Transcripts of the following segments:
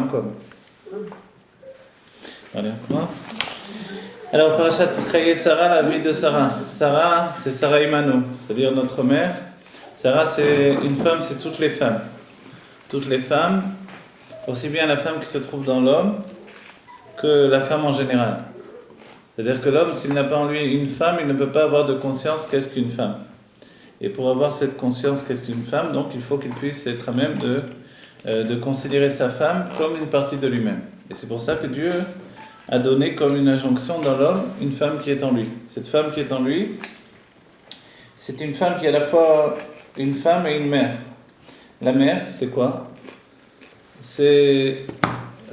Makom. Allez, on commence. Alors, Parashat Chaye Sarah, la vie de Sarah. Sarah, c'est Sarah Imanu, c'est-à-dire notre mère. Sarah, c'est une femme, c'est toutes les femmes. Toutes les femmes, aussi bien la femme qui se trouve dans l'homme que la femme en général. C'est-à-dire que l'homme, s'il n'a pas en lui une femme, il ne peut pas avoir de conscience qu'est-ce qu'une femme. Et pour avoir cette conscience qu'est-ce qu'une femme, donc il faut qu'il puisse être à même de considérer sa femme comme une partie de lui-même. Et c'est pour ça que Dieu a donné comme une injonction dans l'homme une femme qui est en lui. Cette femme qui est en lui, c'est une femme qui est à la fois une femme et une mère. La mère, c'est quoi? C'est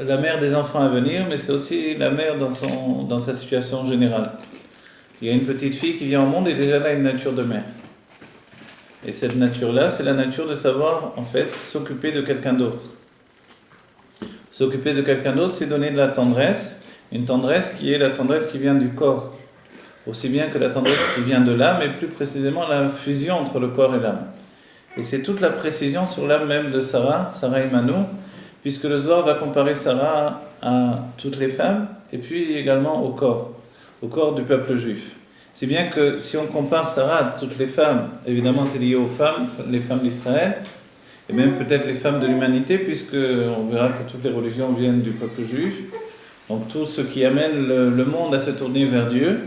la mère des enfants à venir, mais c'est aussi la mère dans sa situation générale. Il y a une petite fille qui vient au monde et déjà là, une nature de mère. Et cette nature-là, c'est la nature de savoir, en fait, s'occuper de quelqu'un d'autre. S'occuper de quelqu'un d'autre, c'est donner de la tendresse, une tendresse qui est la tendresse qui vient du corps, aussi bien que la tendresse qui vient de l'âme, et plus précisément la fusion entre le corps et l'âme. Et c'est toute la précision sur l'âme même de Sarah, Sarah Imanu, puisque le Zohar va comparer Sarah à toutes les femmes, et puis également au corps du peuple juif. Si bien que si on compare Sarah à toutes les femmes, évidemment c'est lié aux femmes, les femmes d'Israël, et même peut-être les femmes de l'humanité, puisque on verra que toutes les religions viennent du peuple juif, donc tout ce qui amène le monde à se tourner vers Dieu,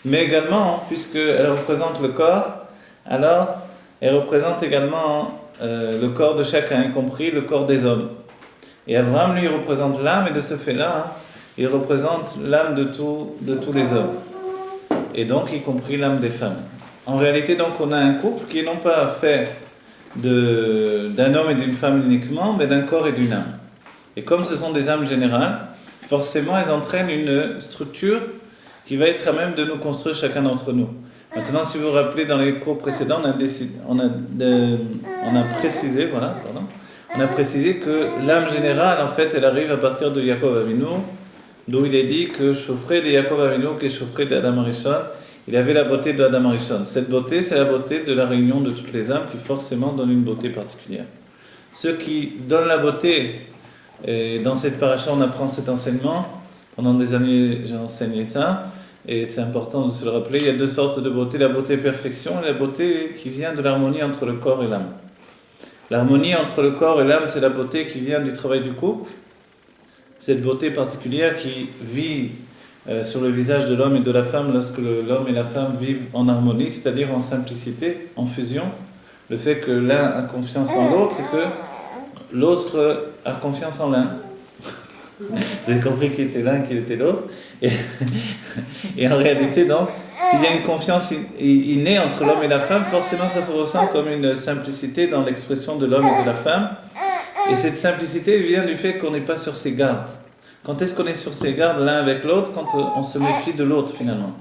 mais également, puisqu'elle représente le corps, alors elle représente également le corps de chacun, y compris le corps des hommes. Et Abraham, lui, représente l'âme, et de ce fait-là, il représente l'âme de tous les hommes, et donc y compris l'âme des femmes. En réalité, donc, on a un couple qui est non pas fait d'un homme et d'une femme uniquement, mais d'un corps et d'une âme. Et comme ce sont des âmes générales, forcément, elles entraînent une structure qui va être à même de nous construire chacun d'entre nous. Maintenant, si vous vous rappelez, dans les cours précédents, on a précisé que l'âme générale, en fait, elle arrive à partir de Yaakov Avinu, d'où il est dit que Shofrei de Yaakov Avinu, qui est Shofrei d'Adam Arishon, il avait la beauté de Adam Arishon. Cette beauté, c'est la beauté de la réunion de toutes les âmes qui forcément donne une beauté particulière. Ceux qui donnent la beauté, et dans cette paracha, on apprend cet enseignement. Pendant des années, j'ai enseigné ça, et c'est important de se le rappeler. Il y a deux sortes de beauté, la beauté perfection et la beauté qui vient de l'harmonie entre le corps et l'âme. L'harmonie entre le corps et l'âme, c'est la beauté qui vient du travail du couple. Cette beauté particulière qui vit sur le visage de l'homme et de la femme lorsque l'homme et la femme vivent en harmonie, c'est-à-dire en simplicité, en fusion. Le fait que l'un a confiance en l'autre et que l'autre a confiance en l'un. Vous avez compris qui était l'un, qui était l'autre. Et en réalité, donc, s'il y a une confiance innée entre l'homme et la femme, forcément ça se ressent comme une simplicité dans l'expression de l'homme et de la femme. Et cette simplicité vient du fait qu'on n'est pas sur ses gardes. Quand est-ce qu'on est sur ses gardes l'un avec l'autre? Quand on se méfie de l'autre finalement.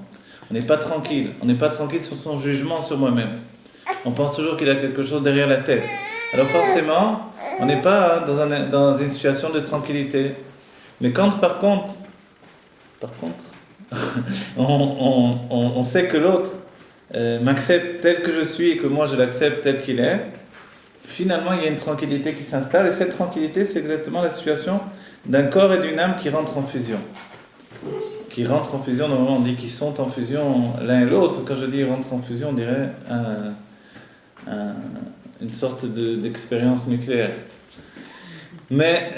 On n'est pas tranquille. On n'est pas tranquille sur son jugement sur moi-même. On pense toujours qu'il a quelque chose derrière la tête. Alors forcément, on n'est pas dans une situation de tranquillité. Mais quand par contre, on sait que l'autre m'accepte tel que je suis et que moi je l'accepte tel qu'il est, finalement il y a une tranquillité qui s'installe, et cette tranquillité c'est exactement la situation d'un corps et d'une âme qui rentrent en fusion. Qui rentrent en fusion, normalement on dit qu'ils sont en fusion l'un et l'autre. Quand je dis rentrent en fusion, on dirait une sorte d'expérience nucléaire. Mais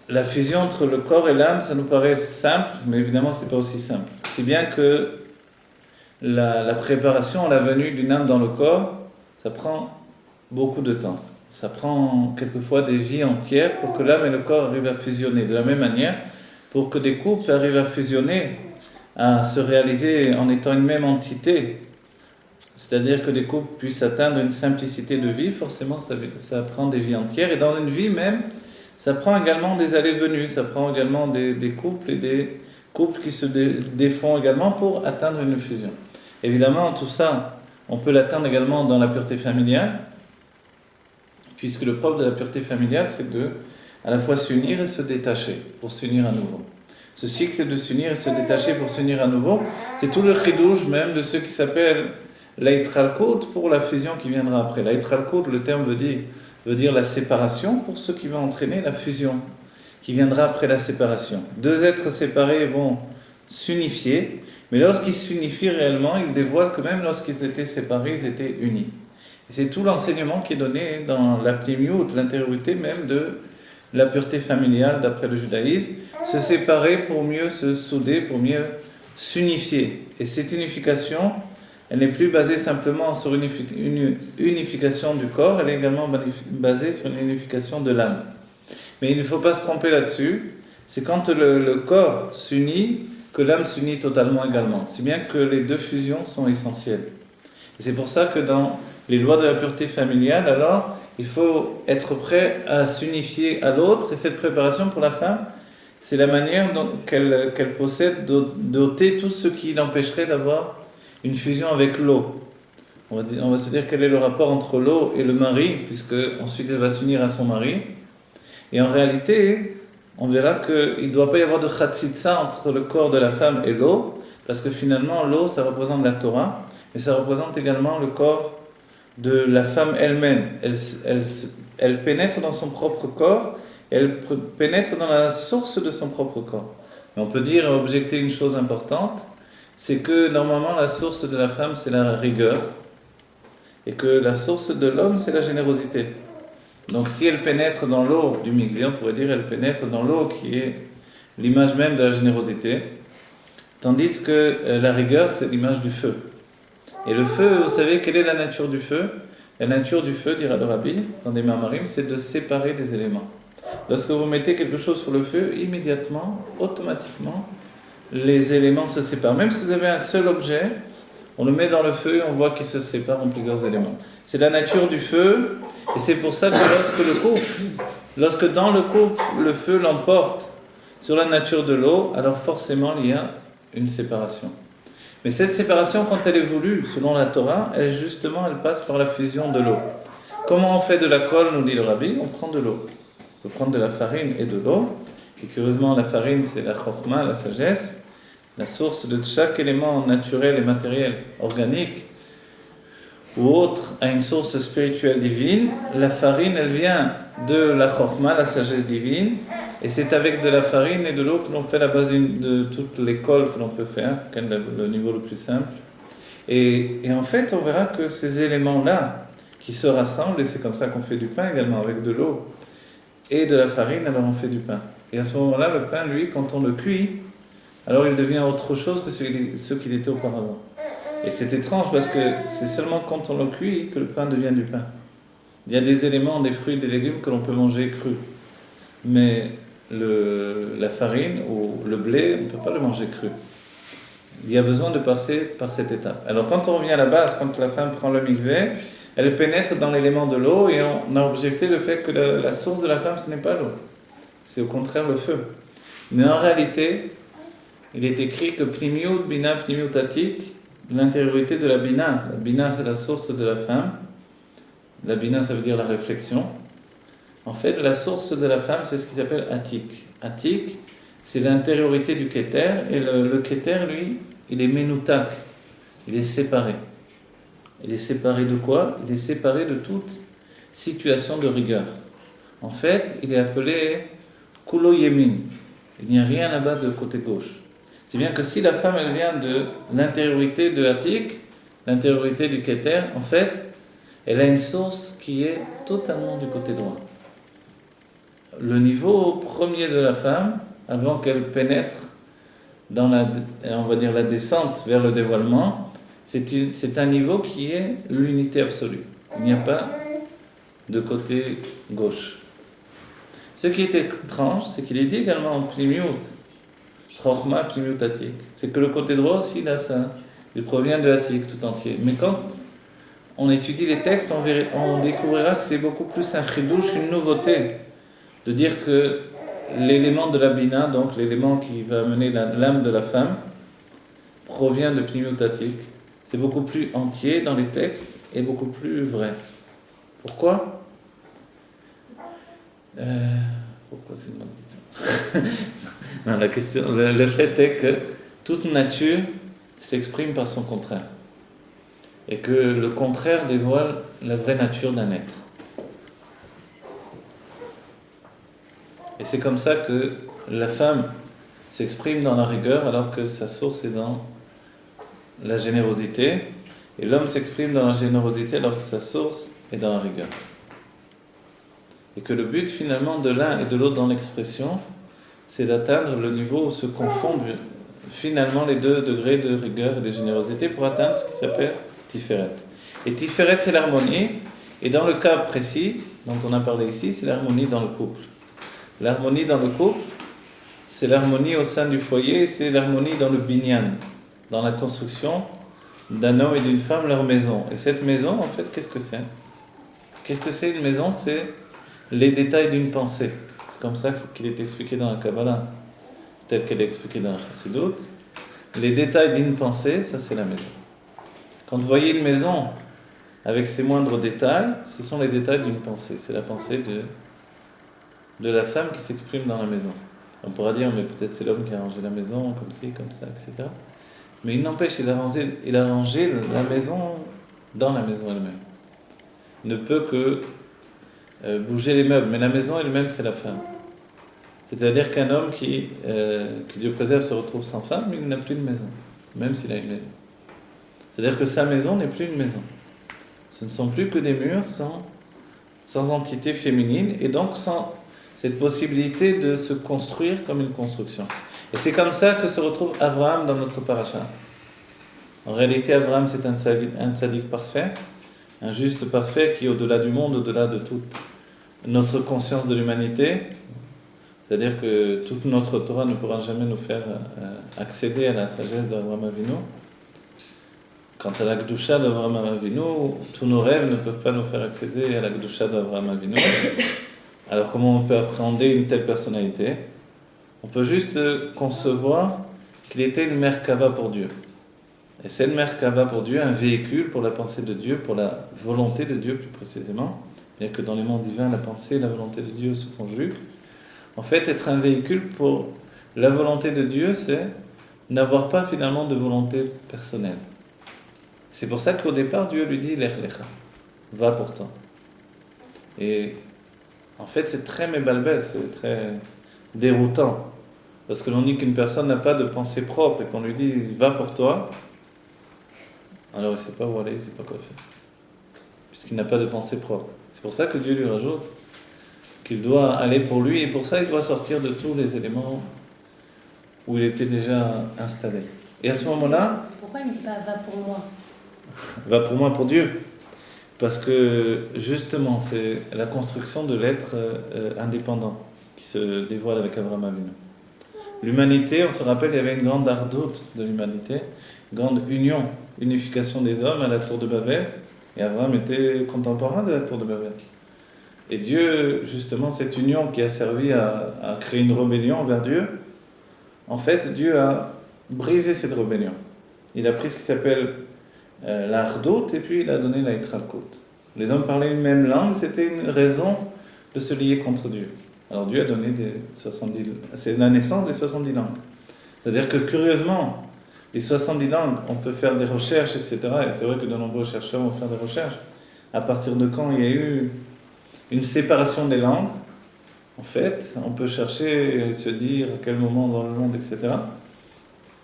la fusion entre le corps et l'âme, ça nous paraît simple, mais évidemment c'est pas aussi simple. Si bien que la préparation à la venue d'une âme dans le corps, ça prend beaucoup de temps. Ça prend quelquefois des vies entières pour que l'âme et le corps arrivent à fusionner. De la même manière, pour que des couples arrivent à fusionner, à se réaliser en étant une même entité, c'est-à-dire que des couples puissent atteindre une simplicité de vie, forcément ça prend des vies entières. Et dans une vie même, ça prend également des allées-venues, ça prend également des couples et des couples qui se défont également pour atteindre une fusion. Évidemment, tout ça, on peut l'atteindre également dans la pureté familiale, puisque le propre de la pureté familiale, c'est de à la fois s'unir et se détacher pour s'unir à nouveau. Ce cycle de s'unir et se détacher pour s'unir à nouveau, c'est tout le chidouche même de ce qui s'appelle l'Eitralkut pour la fusion qui viendra après. L'Eitralkut, le terme veut dire la séparation pour ce qui va entraîner la fusion. qui viendra après la séparation. Deux êtres séparés vont s'unifier, mais lorsqu'ils s'unifient réellement, ils dévoilent que même lorsqu'ils étaient séparés, ils étaient unis. Et c'est tout l'enseignement qui est donné dans la pnimiout, l'intériorité même de la pureté familiale d'après le judaïsme, se séparer pour mieux se souder, pour mieux s'unifier. Et cette unification, elle n'est plus basée simplement sur une unification du corps, elle est également basée sur une unification de l'âme. Mais il ne faut pas se tromper là-dessus, c'est quand le corps s'unit que l'âme s'unit totalement également, si bien que les deux fusions sont essentielles. Et c'est pour ça que dans les lois de la pureté familiale, alors, il faut être prêt à s'unifier à l'autre, et cette préparation pour la femme, c'est la manière qu'elle possède d'ôter tout ce qui l'empêcherait d'avoir une fusion avec l'eau. On va se dire quel est le rapport entre l'eau et le mari, puisque ensuite elle va s'unir à son mari. Et en réalité, on verra qu'il ne doit pas y avoir de chatzitza entre le corps de la femme et l'eau, parce que finalement l'eau, ça représente la Torah, mais ça représente également le corps de la femme elle-même. Elle pénètre dans son propre corps, elle pénètre dans la source de son propre corps. Mais on peut dire, objecter une chose importante, c'est que normalement la source de la femme c'est la rigueur, et que la source de l'homme c'est la générosité. Donc si elle pénètre dans l'eau du mikvé, on pourrait dire elle pénètre dans l'eau qui est l'image même de la générosité, tandis que la rigueur c'est l'image du feu. Et le feu, vous savez quelle est la nature du feu? La nature du feu, dira le Rabbi, dans des Marmarim, c'est de séparer les éléments. Lorsque vous mettez quelque chose sur le feu, immédiatement, automatiquement, les éléments se séparent. Même si vous avez un seul objet, on le met dans le feu et on voit qu'il se sépare en plusieurs éléments. C'est la nature du feu, et c'est pour ça que lorsque dans le couple, le feu l'emporte sur la nature de l'eau, alors forcément il y a une séparation. Mais cette séparation, quand elle est voulue, selon la Torah, elle passe par la fusion de l'eau. Comment on fait de la colle, nous dit le Rabbi? On prend de l'eau. On peut prendre de la farine et de l'eau. Et curieusement, la farine, c'est la chokhma, la sagesse, la source de chaque élément naturel et matériel, organique, ou autre, a une source spirituelle divine. La farine, elle vient de la chokhma, la sagesse divine, et c'est avec de la farine et de l'eau que l'on fait la base de toute l'école que l'on peut faire, quel est le niveau le plus simple. Et en fait, on verra que ces éléments-là, qui se rassemblent, et c'est comme ça qu'on fait du pain également, avec de l'eau et de la farine, alors on fait du pain. Et à ce moment-là, le pain, lui, quand on le cuit, alors il devient autre chose que ce qu'il était auparavant. Et c'est étrange parce que c'est seulement quand on le cuit que le pain devient du pain. Il y a des éléments, des fruits, des légumes que l'on peut manger crus. Mais la farine ou le blé, on ne peut pas le manger cru. Il y a besoin de passer par cette étape. Alors quand on revient à la base, quand la femme prend le mikvé, elle pénètre dans l'élément de l'eau et on a objecté le fait que la source de la femme, ce n'est pas l'eau. C'est au contraire le feu. Mais en réalité, il est écrit que pnimiout bina pnimiout atik, l'intériorité de la bina. La bina, c'est la source de la femme. La bina, ça veut dire la réflexion. En fait, la source de la femme, c'est ce qui s'appelle atik. Atik, c'est l'intériorité du keter, et le keter, lui, il est menoutak, il est séparé. Il est séparé de quoi? Il est séparé de toute situation de rigueur. En fait, il est appelé kulo yemin. Il n'y a rien là-bas de côté gauche. C'est bien que si la femme, elle vient de l'intériorité de atik, l'intériorité du keter, en fait, elle a une source qui est totalement du côté droit. Le niveau premier de la femme, avant qu'elle pénètre dans on va dire la descente vers le dévoilement, c'est un niveau qui est l'unité absolue. Il n'y a pas de côté gauche. Ce qui est étrange, c'est qu'il est dit également en pnimiout, chokhma pnimiout atik, c'est que le côté droit aussi, il a ça. Il provient de atik tout entier. Mais quand on étudie les textes, on découvrira que c'est beaucoup plus un chidouche, une nouveauté, de dire que l'élément de la bina, donc l'élément qui va amener l'âme de la femme, provient de pnimiout atik. C'est beaucoup plus entier dans les textes et beaucoup plus vrai. Pourquoi? Pourquoi c'est une bonne question? Non, la question, le fait est que toute nature s'exprime par son contraire. Et que le contraire dévoile la vraie nature d'un être. Et c'est comme ça que la femme s'exprime dans la rigueur alors que sa source est dans la générosité. Et l'homme s'exprime dans la générosité alors que sa source est dans la rigueur. Et que le but finalement de l'un et de l'autre dans l'expression, c'est d'atteindre le niveau où se confondent finalement les deux degrés de rigueur et de générosité pour atteindre ce qui s'appelle Tiferet. Et Tiferet, c'est l'harmonie. Et dans le cas précis dont on a parlé ici, c'est l'harmonie dans le couple. L'harmonie dans le couple, c'est l'harmonie au sein du foyer, c'est l'harmonie dans le binyan, dans la construction d'un homme et d'une femme, leur maison. Et cette maison, en fait, qu'est-ce que c'est? Qu'est-ce que c'est une maison? C'est les détails d'une pensée. C'est comme ça qu'il est expliqué dans la Kabbalah, tel qu'elle est expliquée dans la Chassidut. Les détails d'une pensée, ça c'est la maison. Quand vous voyez une maison avec ses moindres détails, ce sont les détails d'une pensée. C'est la pensée de la femme qui s'exprime dans la maison. On pourra dire, mais peut-être c'est l'homme qui a rangé la maison, comme ci, comme ça, etc. Mais il n'empêche, il a rangé la maison dans la maison elle-même. Il ne peut que bouger les meubles, mais la maison elle-même, c'est la femme. C'est-à-dire qu'un homme qui Dieu préserve, se retrouve sans femme, il n'a plus de maison, même s'il a une maison. C'est-à-dire que sa maison n'est plus une maison. Ce ne sont plus que des murs sans entité féminine, et donc sans cette possibilité de se construire comme une construction. Et c'est comme ça que se retrouve Abraham dans notre paracha. En réalité, Abraham, c'est un tzaddik parfait, un juste parfait qui est au-delà du monde, au-delà de toute notre conscience de l'humanité. C'est-à-dire que toute notre Torah ne pourra jamais nous faire accéder à la sagesse d'Abraham Avinu. Quant à la Kedusha d'Abraham Avinu, tous nos rêves ne peuvent pas nous faire accéder à la Kedusha d'Abraham Avinu. Alors comment on peut appréhender une telle personnalité? On peut juste concevoir qu'il était une Merkava pour Dieu. Et c'est une Merkava pour Dieu, un véhicule pour la pensée de Dieu, pour la volonté de Dieu plus précisément. Bien que dans les mondes divins, la pensée et la volonté de Dieu se conjuguent. En fait, être un véhicule pour la volonté de Dieu, c'est n'avoir pas finalement de volonté personnelle. C'est pour ça qu'au départ, Dieu lui dit « Lech lecha » « Va pour toi ». Et en fait, c'est très mébalbel, c'est très déroutant. Parce que l'on dit qu'une personne n'a pas de pensée propre et qu'on lui dit « Va pour toi », alors il ne sait pas où aller, il ne sait pas quoi faire. Puisqu'il n'a pas de pensée propre. C'est pour ça que Dieu lui rajoute qu'il doit aller pour lui, et pour ça il doit sortir de tous les éléments où il était déjà installé. Et à ce moment-là... Pourquoi il ne dit pas « va pour moi » ? Va pour moi, pour Dieu. Parce que justement, c'est la construction de l'être indépendant qui se dévoile avec Abraham Avinu. L'humanité, on se rappelle, il y avait une grande ardoute de l'humanité, une grande unification des hommes à la tour de Babel, et Abraham était contemporain de la tour de Babel. Et Dieu, justement, cette union qui a servi à créer une rébellion envers Dieu, en fait, Dieu a brisé cette rébellion. Il a pris ce qui s'appelle la Ardout, et puis il a donné la Yitralkut. Les hommes parlaient une même langue, c'était une raison de se lier contre Dieu. Alors Dieu a donné c'est la naissance des 70 langues. C'est-à-dire que curieusement, les 70 langues, on peut faire des recherches, etc. Et c'est vrai que de nombreux chercheurs vont faire des recherches. À partir de quand il y a eu une séparation des langues, en fait, on peut chercher et se dire à quel moment dans le monde, etc.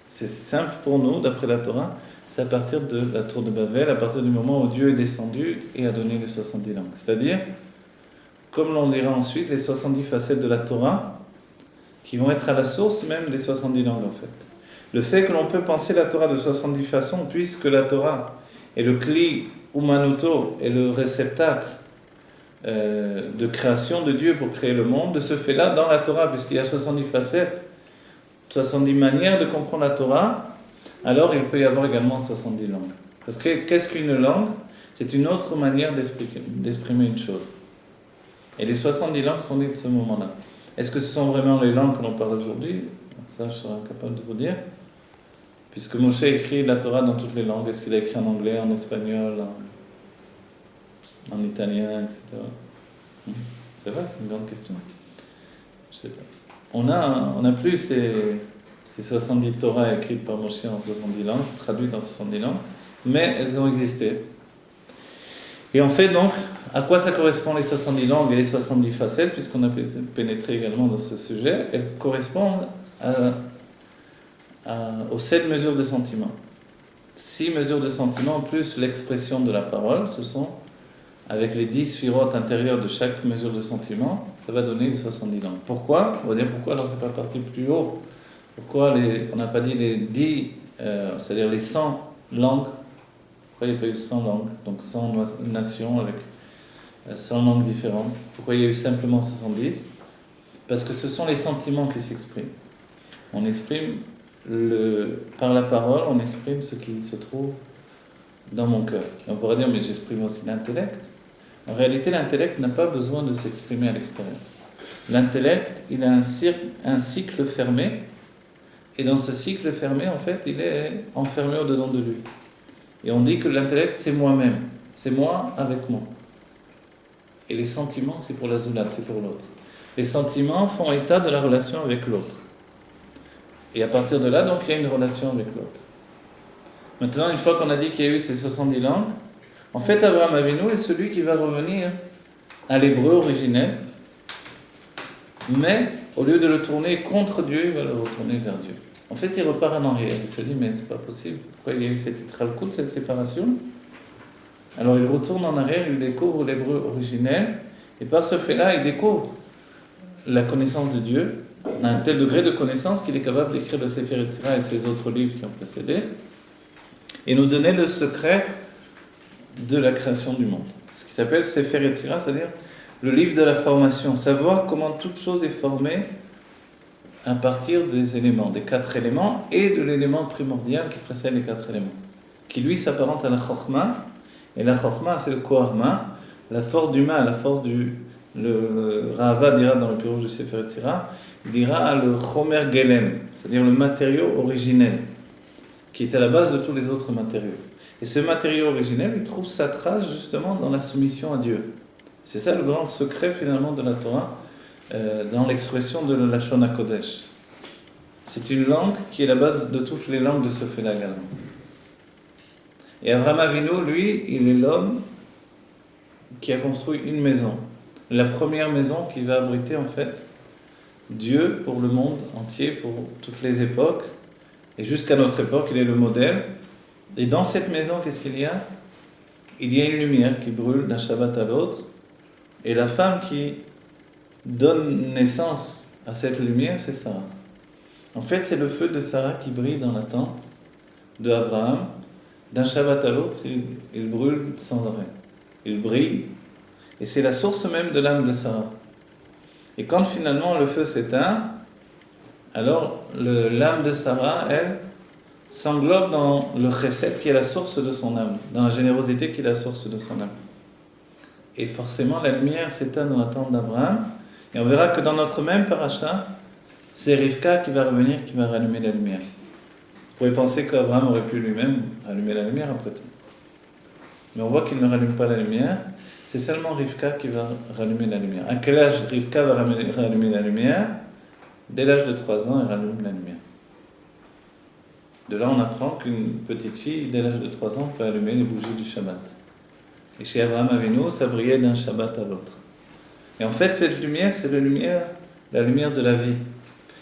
C'est simple pour nous, d'après la Torah, c'est à partir de la tour de Babel, à partir du moment où Dieu est descendu et a donné les 70 langues. C'est-à-dire, comme l'on dira ensuite, les 70 facettes de la Torah, qui vont être à la source même des 70 langues, en fait. Le fait que l'on peut penser la Torah de 70 façons, puisque la Torah est le kli umanuto, est le réceptacle de création de Dieu pour créer le monde, de ce fait-là, dans la Torah, puisqu'il y a 70 facettes, 70 manières de comprendre la Torah, alors il peut y avoir également 70 langues. Parce que qu'est-ce qu'une langue? C'est une autre manière d'exprimer une chose. Et les 70 langues sont nées de ce moment-là. Est-ce que ce sont vraiment les langues que l'on parle aujourd'hui? Ça, je serai incapable de vous dire. Puisque Moshe écrit la Torah dans toutes les langues. Est-ce qu'il a écrit en anglais, en espagnol, en italien, etc. C'est vrai, c'est une grande question. Je sais pas. On a plus ces 70 Torahs écrites par Moshe en 70 langues, traduites en 70 langues, mais elles ont existé. Et en fait, donc, à quoi ça correspond les 70 langues et les 70 facettes, puisqu'on a pénétré également dans ce sujet? Elles correspondent aux 7 mesures de sentiment. 6 mesures de sentiment plus l'expression de la parole, ce sont, avec les 10 sphirotes intérieures de chaque mesure de sentiment, ça va donner les 70 langues. Pourquoi? On va dire pourquoi, alors c'est pas parti plus haut. Pourquoi on n'a pas dit les 10, c'est-à-dire les 100 langues? Pourquoi il n'y a pas eu 100 langues? Donc 100 nations avec 100 langues différentes. Pourquoi il y a eu simplement 70? Parce que ce sont les sentiments qui s'expriment. On exprime, par la parole, on exprime ce qui se trouve dans mon cœur. Et on pourrait dire, mais j'exprime aussi l'intellect. En réalité, l'intellect n'a pas besoin de s'exprimer à l'extérieur. L'intellect, il a un cycle fermé, et dans ce cycle fermé, en fait, il est enfermé au-dedans de lui. Et on dit que l'intellect, c'est moi-même. C'est moi avec moi. Et les sentiments, c'est pour la zoulade, c'est pour l'autre. Les sentiments font état de la relation avec l'autre. Et à partir de là, donc, il y a une relation avec l'autre. Maintenant, une fois qu'on a dit qu'il y a eu ces 70 langues, en fait, Abraham Avinu est celui qui va revenir à l'hébreu originel, mais au lieu de le tourner contre Dieu, il va le retourner vers Dieu. En fait, il repart en arrière. Il se dit, mais c'est pas possible. Pourquoi il y a eu cette itralkout, cette séparation? Alors il retourne en arrière, il découvre l'hébreu originel, et par ce fait-là, il découvre la connaissance de Dieu, à un tel degré de connaissance qu'il est capable d'écrire le Sefer Yetzirah et ses autres livres qui ont précédé, et nous donner le secret de la création du monde. Ce qui s'appelle Sefer Yetzirah, c'est-à-dire le livre de la formation, savoir comment toute chose est formée à partir des éléments, des 4 éléments, et de l'élément primordial qui précède les 4 éléments, qui lui s'apparente à la Chokhmah. Et la Chokhmah, c'est le Koharma, la force du mal, la force le Rava dira dans le Pirouge du Sefer Yetzirah, il dira le Chomer Gelem, c'est-à-dire le matériau originel, qui est à la base de tous les autres matériaux. Et ce matériau originel, il trouve sa trace justement dans la soumission à Dieu. C'est ça le grand secret finalement de la Torah, dans l'expression de la Lashon HaKodesh. C'est une langue qui est la base de toutes les langues de ce fait-là également. Et Avraham Avinu, lui, il est l'homme qui a construit une maison. La première maison qui va abriter en fait Dieu pour le monde entier, pour toutes les époques. Et jusqu'à notre époque, il est le modèle. Et dans cette maison, qu'est-ce qu'il y a? Il y a une lumière qui brûle d'un Shabbat à l'autre. Et la femme qui donne naissance à cette lumière, c'est Sarah. En fait, c'est le feu de Sarah qui brille dans la tente de Abraham. D'un Shabbat à l'autre, il brûle sans arrêt. Il brille. Et c'est la source même de l'âme de Sarah. Et quand finalement le feu s'éteint, alors l'âme de Sarah, elle, s'englobe dans le chesed qui est la source de son âme, dans la générosité qui est la source de son âme. Et forcément, la lumière s'éteint dans la tente d'Abraham. Et on verra que dans notre même paracha, c'est Rivka qui va revenir, qui va rallumer la lumière. Vous pouvez penser qu'Abraham aurait pu lui-même allumer la lumière après tout. Mais on voit qu'il ne rallume pas la lumière. C'est seulement Rivka qui va rallumer la lumière. À quel âge Rivka va rallumer la lumière? Dès l'âge de 3 ans, elle rallume la lumière. De là, on apprend qu'une petite fille, dès l'âge de 3 ans, peut allumer les bougies du Shabbat. Et chez Abraham Avinu, ça brillait d'un Shabbat à l'autre. Et en fait, cette lumière, c'est la lumière de la vie.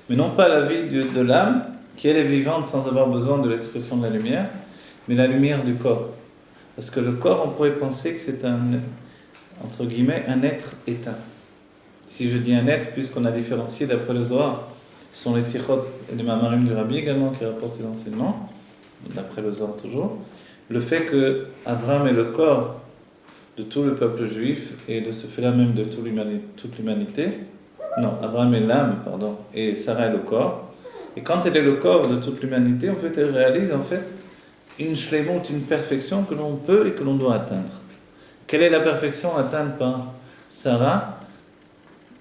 Mais non pas la vie de l'âme, qui elle est vivante sans avoir besoin de l'expression de la lumière, mais la lumière du corps. Parce que le corps, on pourrait penser que c'est entre guillemets, un être éteint. Si je dis un être, puisqu'on a différencié d'après le Zohar, ce sont les sikhot et les mamarim du Rabbi également qui rapportent ces enseignements, d'après le Zohar toujours, le fait que Abraham est le corps de tout le peuple juif et de ce fait-là même de toute l'humanité. Non, Abraham est l'âme, pardon, et Sarah est le corps. Et quand elle est le corps de toute l'humanité, en fait, elle réalise en fait une shlemut, une perfection que l'on peut et que l'on doit atteindre. Quelle est la perfection atteinte par Sarah?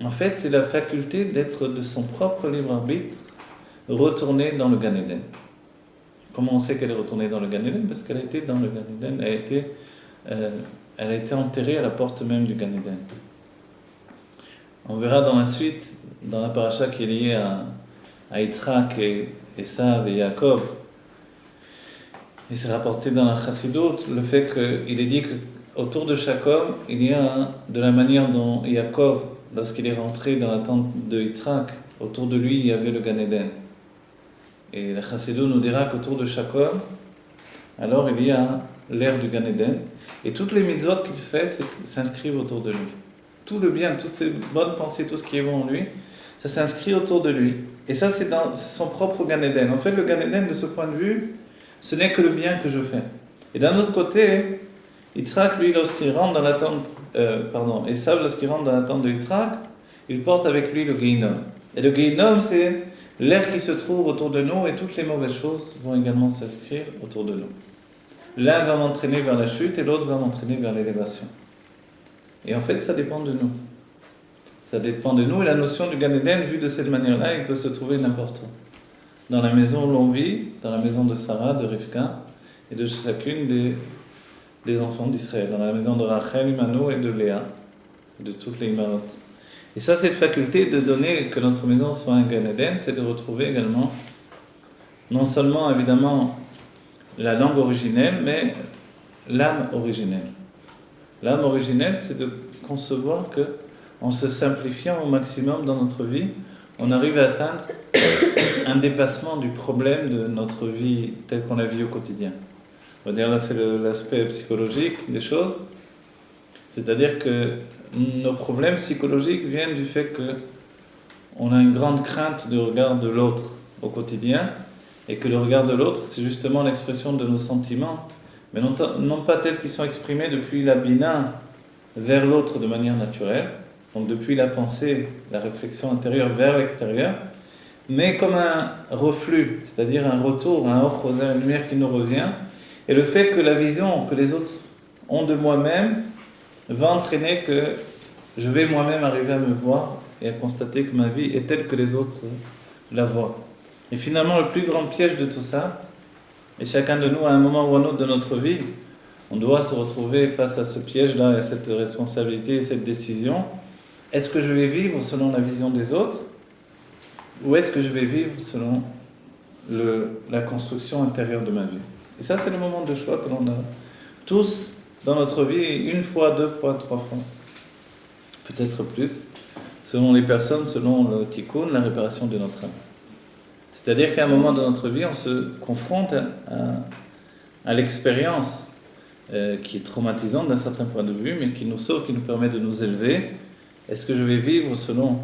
En fait, c'est la faculté d'être de son propre libre arbitre retournée dans le Gan Eden. Comment on sait qu'elle est retournée dans le Gan Eden? Parce qu'elle a été dans le Gan Eden, elle a été enterrée à la porte même du Gan Eden. On verra dans la suite, dans la paracha qui est liée à Yitzhak et Esav et Yaakov, et c'est rapporté dans la Chassidut, le fait qu'il est dit autour de chaque homme, il y a de la manière dont Yaakov, lorsqu'il est rentré dans la tente de Yitzhak, autour de lui il y avait le Gan Eden. Et la Chassidou nous dira qu'autour de chaque homme, alors il y a l'air du Gan Eden, et toutes les mitzvot qu'il fait s'inscrivent autour de lui. Tout le bien, toutes ces bonnes pensées, tout ce qui est bon en lui, ça s'inscrit autour de lui. Et ça, c'est son propre Gan Eden. En fait, le Gan Eden, de ce point de vue, ce n'est que le bien que je fais. Et d'un autre côté, Yitzhak, lui, lorsqu'il rentre dans la tente, Esav, lorsqu'il rentre dans la tente de Yitzhak, il porte avec lui le Gehinom. Et le Gehinom, c'est l'air qui se trouve autour de nous, et toutes les mauvaises choses vont également s'inscrire autour de nous. L'un va m'entraîner vers la chute, et l'autre va m'entraîner vers l'élévation. Et en fait, ça dépend de nous. Ça dépend de nous, et la notion du Gan Eden, vue de cette manière-là, il peut se trouver n'importe où. Dans la maison où l'on vit, dans la maison de Sarah, de Rivka, et de chacune des enfants d'Israël, dans la maison de Rachel, Imano et de Léa, de toutes les Imarot. Et ça, cette faculté de donner que notre maison soit un Gan Eden, c'est de retrouver également, non seulement évidemment la langue originelle, mais l'âme originelle. L'âme originelle, c'est de concevoir que, en se simplifiant au maximum dans notre vie, on arrive à atteindre un dépassement du problème de notre vie telle qu'on la vit au quotidien. On va dire là, c'est l'aspect psychologique des choses. C'est-à-dire que nos problèmes psychologiques viennent du fait qu'on a une grande crainte du regard de l'autre au quotidien, et que le regard de l'autre, c'est justement l'expression de nos sentiments, mais non pas tels qu'ils sont exprimés depuis la bina vers l'autre de manière naturelle, donc depuis la pensée, la réflexion intérieure vers l'extérieur, mais comme un reflux, c'est-à-dire un retour, un or rosé, une lumière qui nous revient, et le fait que la vision que les autres ont de moi-même va entraîner que je vais moi-même arriver à me voir et à constater que ma vie est telle que les autres la voient. Et finalement, le plus grand piège de tout ça, et chacun de nous, à un moment ou à un autre de notre vie, on doit se retrouver face à ce piège-là, à cette responsabilité, cette décision. Est-ce que je vais vivre selon la vision des autres, ou est-ce que je vais vivre selon la construction intérieure de ma vie? Et ça, c'est le moment de choix que l'on a tous dans notre vie, une fois, deux fois, trois fois, peut-être plus, selon les personnes, selon le tikkun, la réparation de notre âme. C'est-à-dire qu'à un moment de notre vie, on se confronte à l'expérience qui est traumatisante d'un certain point de vue, mais qui nous sauve, qui nous permet de nous élever. Est-ce que je vais vivre selon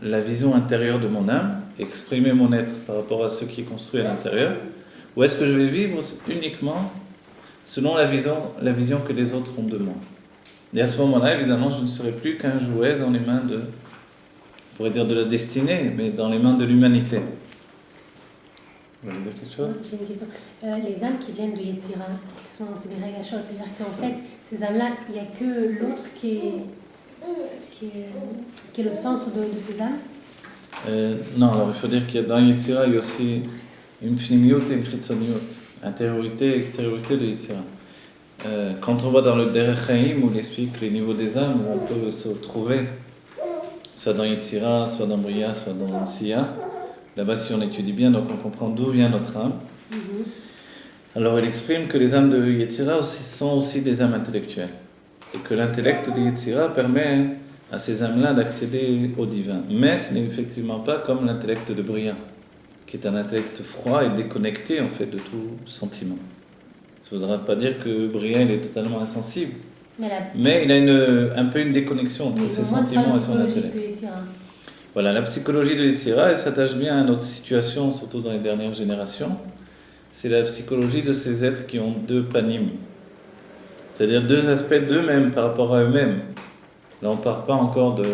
la vision intérieure de mon âme, exprimer mon être par rapport à ce qui est construit à l'intérieur, ou est-ce que je vais vivre uniquement selon la vision que les autres ont de moi? Et à ce moment-là, évidemment, je ne serai plus qu'un jouet dans les mains on pourrait dire de la destinée, mais dans les mains de l'humanité. Vous voulez dire quelque chose? J'ai une question. Les âmes qui viennent de Yetzira, c'est des régachot, c'est-à-dire qu'en fait, ces âmes-là, il n'y a que l'autre qui est le centre de ces âmes? Non, alors il faut dire qu'il y a dans Yetzira, il y a aussi une pnimiyut et une chitzoniyut, intériorité et extériorité de Yetzira. Quand on va dans le Derech Chaim, où il explique les niveaux des âmes, où on peut se trouver, soit dans Yetzira, soit dans Bria, soit dans Siya. Là-bas, si on étudie bien, donc on comprend d'où vient notre âme. Alors, il exprime que les âmes de Yetzira sont aussi des âmes intellectuelles. Et que l'intellect de Yetzira permet à ces âmes-là d'accéder au divin. Mais ce n'est effectivement pas comme l'intellect de Bria, qui est un intellect froid et déconnecté, en fait, de tout sentiment. Ça ne voudra pas dire que Bria, il est totalement insensible. Mais il a un peu une déconnexion entre ses sentiments et son intellect. Voilà, la psychologie de Yetzira, elle s'attache bien à notre situation, surtout dans les dernières générations. C'est la psychologie de ces êtres qui ont deux panim, c'est-à-dire deux aspects d'eux-mêmes par rapport à eux-mêmes. Là, on ne parle pas encore de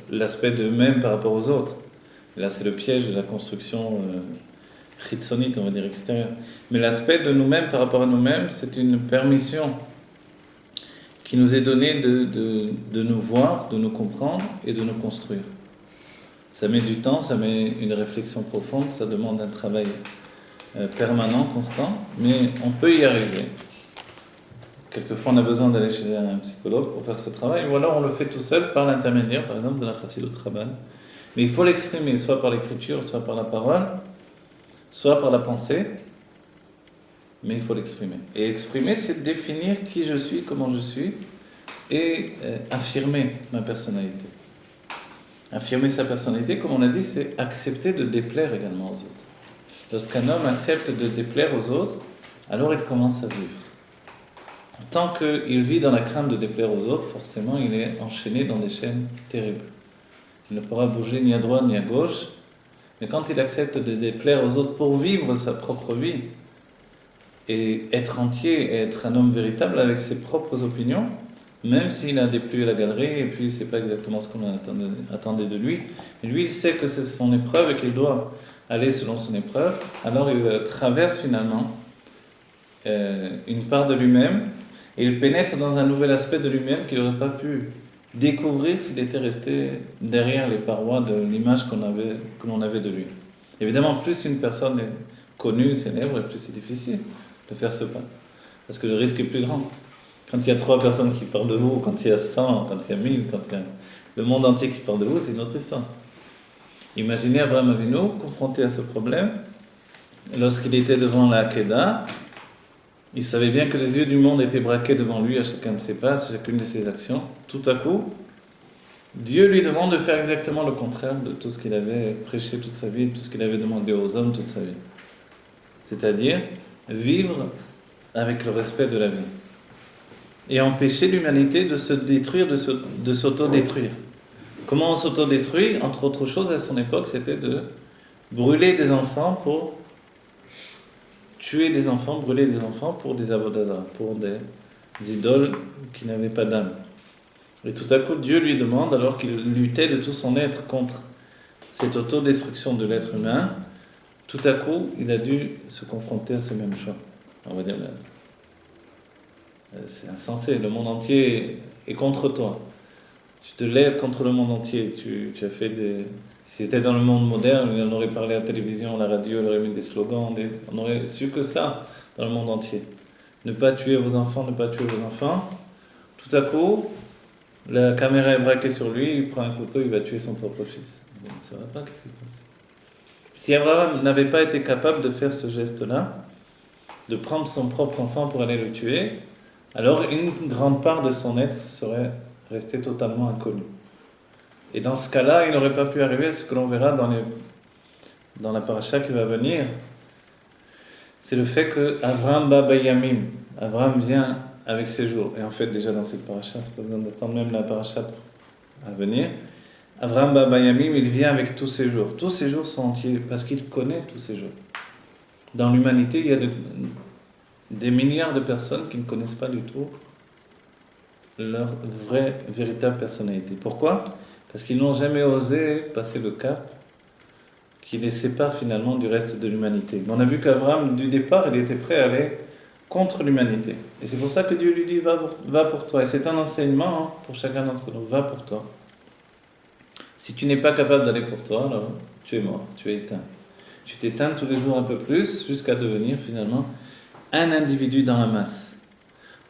l'aspect d'eux-mêmes par rapport aux autres. Là, c'est le piège de la construction chitzonite, on va dire extérieure. Mais l'aspect de nous-mêmes par rapport à nous-mêmes, c'est une permission qui nous est donnée de nous voir, de nous comprendre et de nous construire. Ça met du temps, ça met une réflexion profonde, ça demande un travail permanent, constant, mais on peut y arriver. Quelquefois, on a besoin d'aller chez un psychologue pour faire ce travail, ou alors on le fait tout seul par l'intermédiaire, par exemple, de la Chassidut Rabban. Mais il faut l'exprimer, soit par l'écriture, soit par la parole, soit par la pensée. mais il faut l'exprimer. Et exprimer, c'est définir qui je suis, comment je suis, et affirmer ma personnalité. Affirmer sa personnalité, comme on a dit, c'est accepter de déplaire également aux autres. Lorsqu'un homme accepte de déplaire aux autres, alors il commence à vivre. Tant qu'il vit dans la crainte de déplaire aux autres, forcément il est enchaîné dans des chaînes terribles. Il ne pourra bouger ni à droite ni à gauche, mais quand il accepte de déplaire aux autres pour vivre sa propre vie, et être entier, et être un homme véritable avec ses propres opinions, même s'il a déplu à la galerie, et puis c'est pas exactement ce qu'on attendait de lui, mais lui il sait que c'est son épreuve et qu'il doit aller selon son épreuve, alors il traverse finalement une part de lui-même, et il pénètre dans un nouvel aspect de lui-même qu'il n'aurait pas pu découvrir s'il était resté derrière les parois de l'image que l'on avait de lui. Évidemment, plus une personne est connue, célèbre, plus c'est difficile de faire ce pas, parce que le risque est plus grand. Quand il y a 3 personnes qui parlent de vous, quand il y a 100, quand il y a 1000, quand il y a le monde entier qui parle de vous, c'est une autre histoire. Imaginez Abraham Avinu confronté à ce problème, lorsqu'il était devant la Akedah, il savait bien que les yeux du monde étaient braqués devant lui à chacun de ses pas, à chacune de ses actions. Tout à coup, Dieu lui demande de faire exactement le contraire de tout ce qu'il avait prêché toute sa vie, tout ce qu'il avait demandé aux hommes toute sa vie. C'est-à-dire vivre avec le respect de la vie. Et empêcher l'humanité de se détruire, de s'auto-détruire. Comment on s'auto-détruit? Entre autres choses, à son époque, c'était de brûler des enfants pour tuer des enfants, brûler des enfants pour des avodazara, pour des idoles qui n'avaient pas d'âme. Et tout à coup, Dieu lui demande, alors qu'il luttait de tout son être contre cette autodestruction de l'être humain, tout à coup, il a dû se confronter à ce même choix. On va dire, c'est insensé, le monde entier est contre toi. Tu te lèves contre le monde entier, tu as fait des... Si c'était dans le monde moderne, on aurait parlé à la télévision, à la radio, on aurait mis des slogans, on aurait su que ça dans le monde entier. Ne pas tuer vos enfants, ne pas tuer vos enfants. Tout à coup, la caméra est braquée sur lui, il prend un couteau, il va tuer son propre fils. Ça va pas, qu'est-ce qui se passe? Si Abraham n'avait pas été capable de faire ce geste-là, de prendre son propre enfant pour aller le tuer, alors une grande part de son être serait restée totalement inconnue. Et dans ce cas-là, il n'aurait pas pu arriver à ce que l'on verra dans la paracha qui va venir. C'est le fait que Avraham ba bayamim, Avraham vient avec ses jours. Et en fait, déjà dans cette paracha, c'est pas besoin d'attendre même la paracha à venir. Avraham ba bayamim, il vient avec tous ses jours. Tous ses jours sont entiers parce qu'il connaît tous ses jours. Dans l'humanité, il y a des milliards de personnes qui ne connaissent pas du tout leur vraie, véritable personnalité. Pourquoi? Parce qu'ils n'ont jamais osé passer le cap qui les sépare finalement du reste de l'humanité. Mais on a vu qu'Abraham, du départ, il était prêt à aller contre l'humanité. Et c'est pour ça que Dieu lui dit, va pour toi. Et c'est un enseignement pour chacun d'entre nous, va pour toi. Si tu n'es pas capable d'aller pour toi, alors tu es mort, tu es éteint. Tu t'éteins tous les jours un peu plus, jusqu'à devenir finalement un individu dans la masse.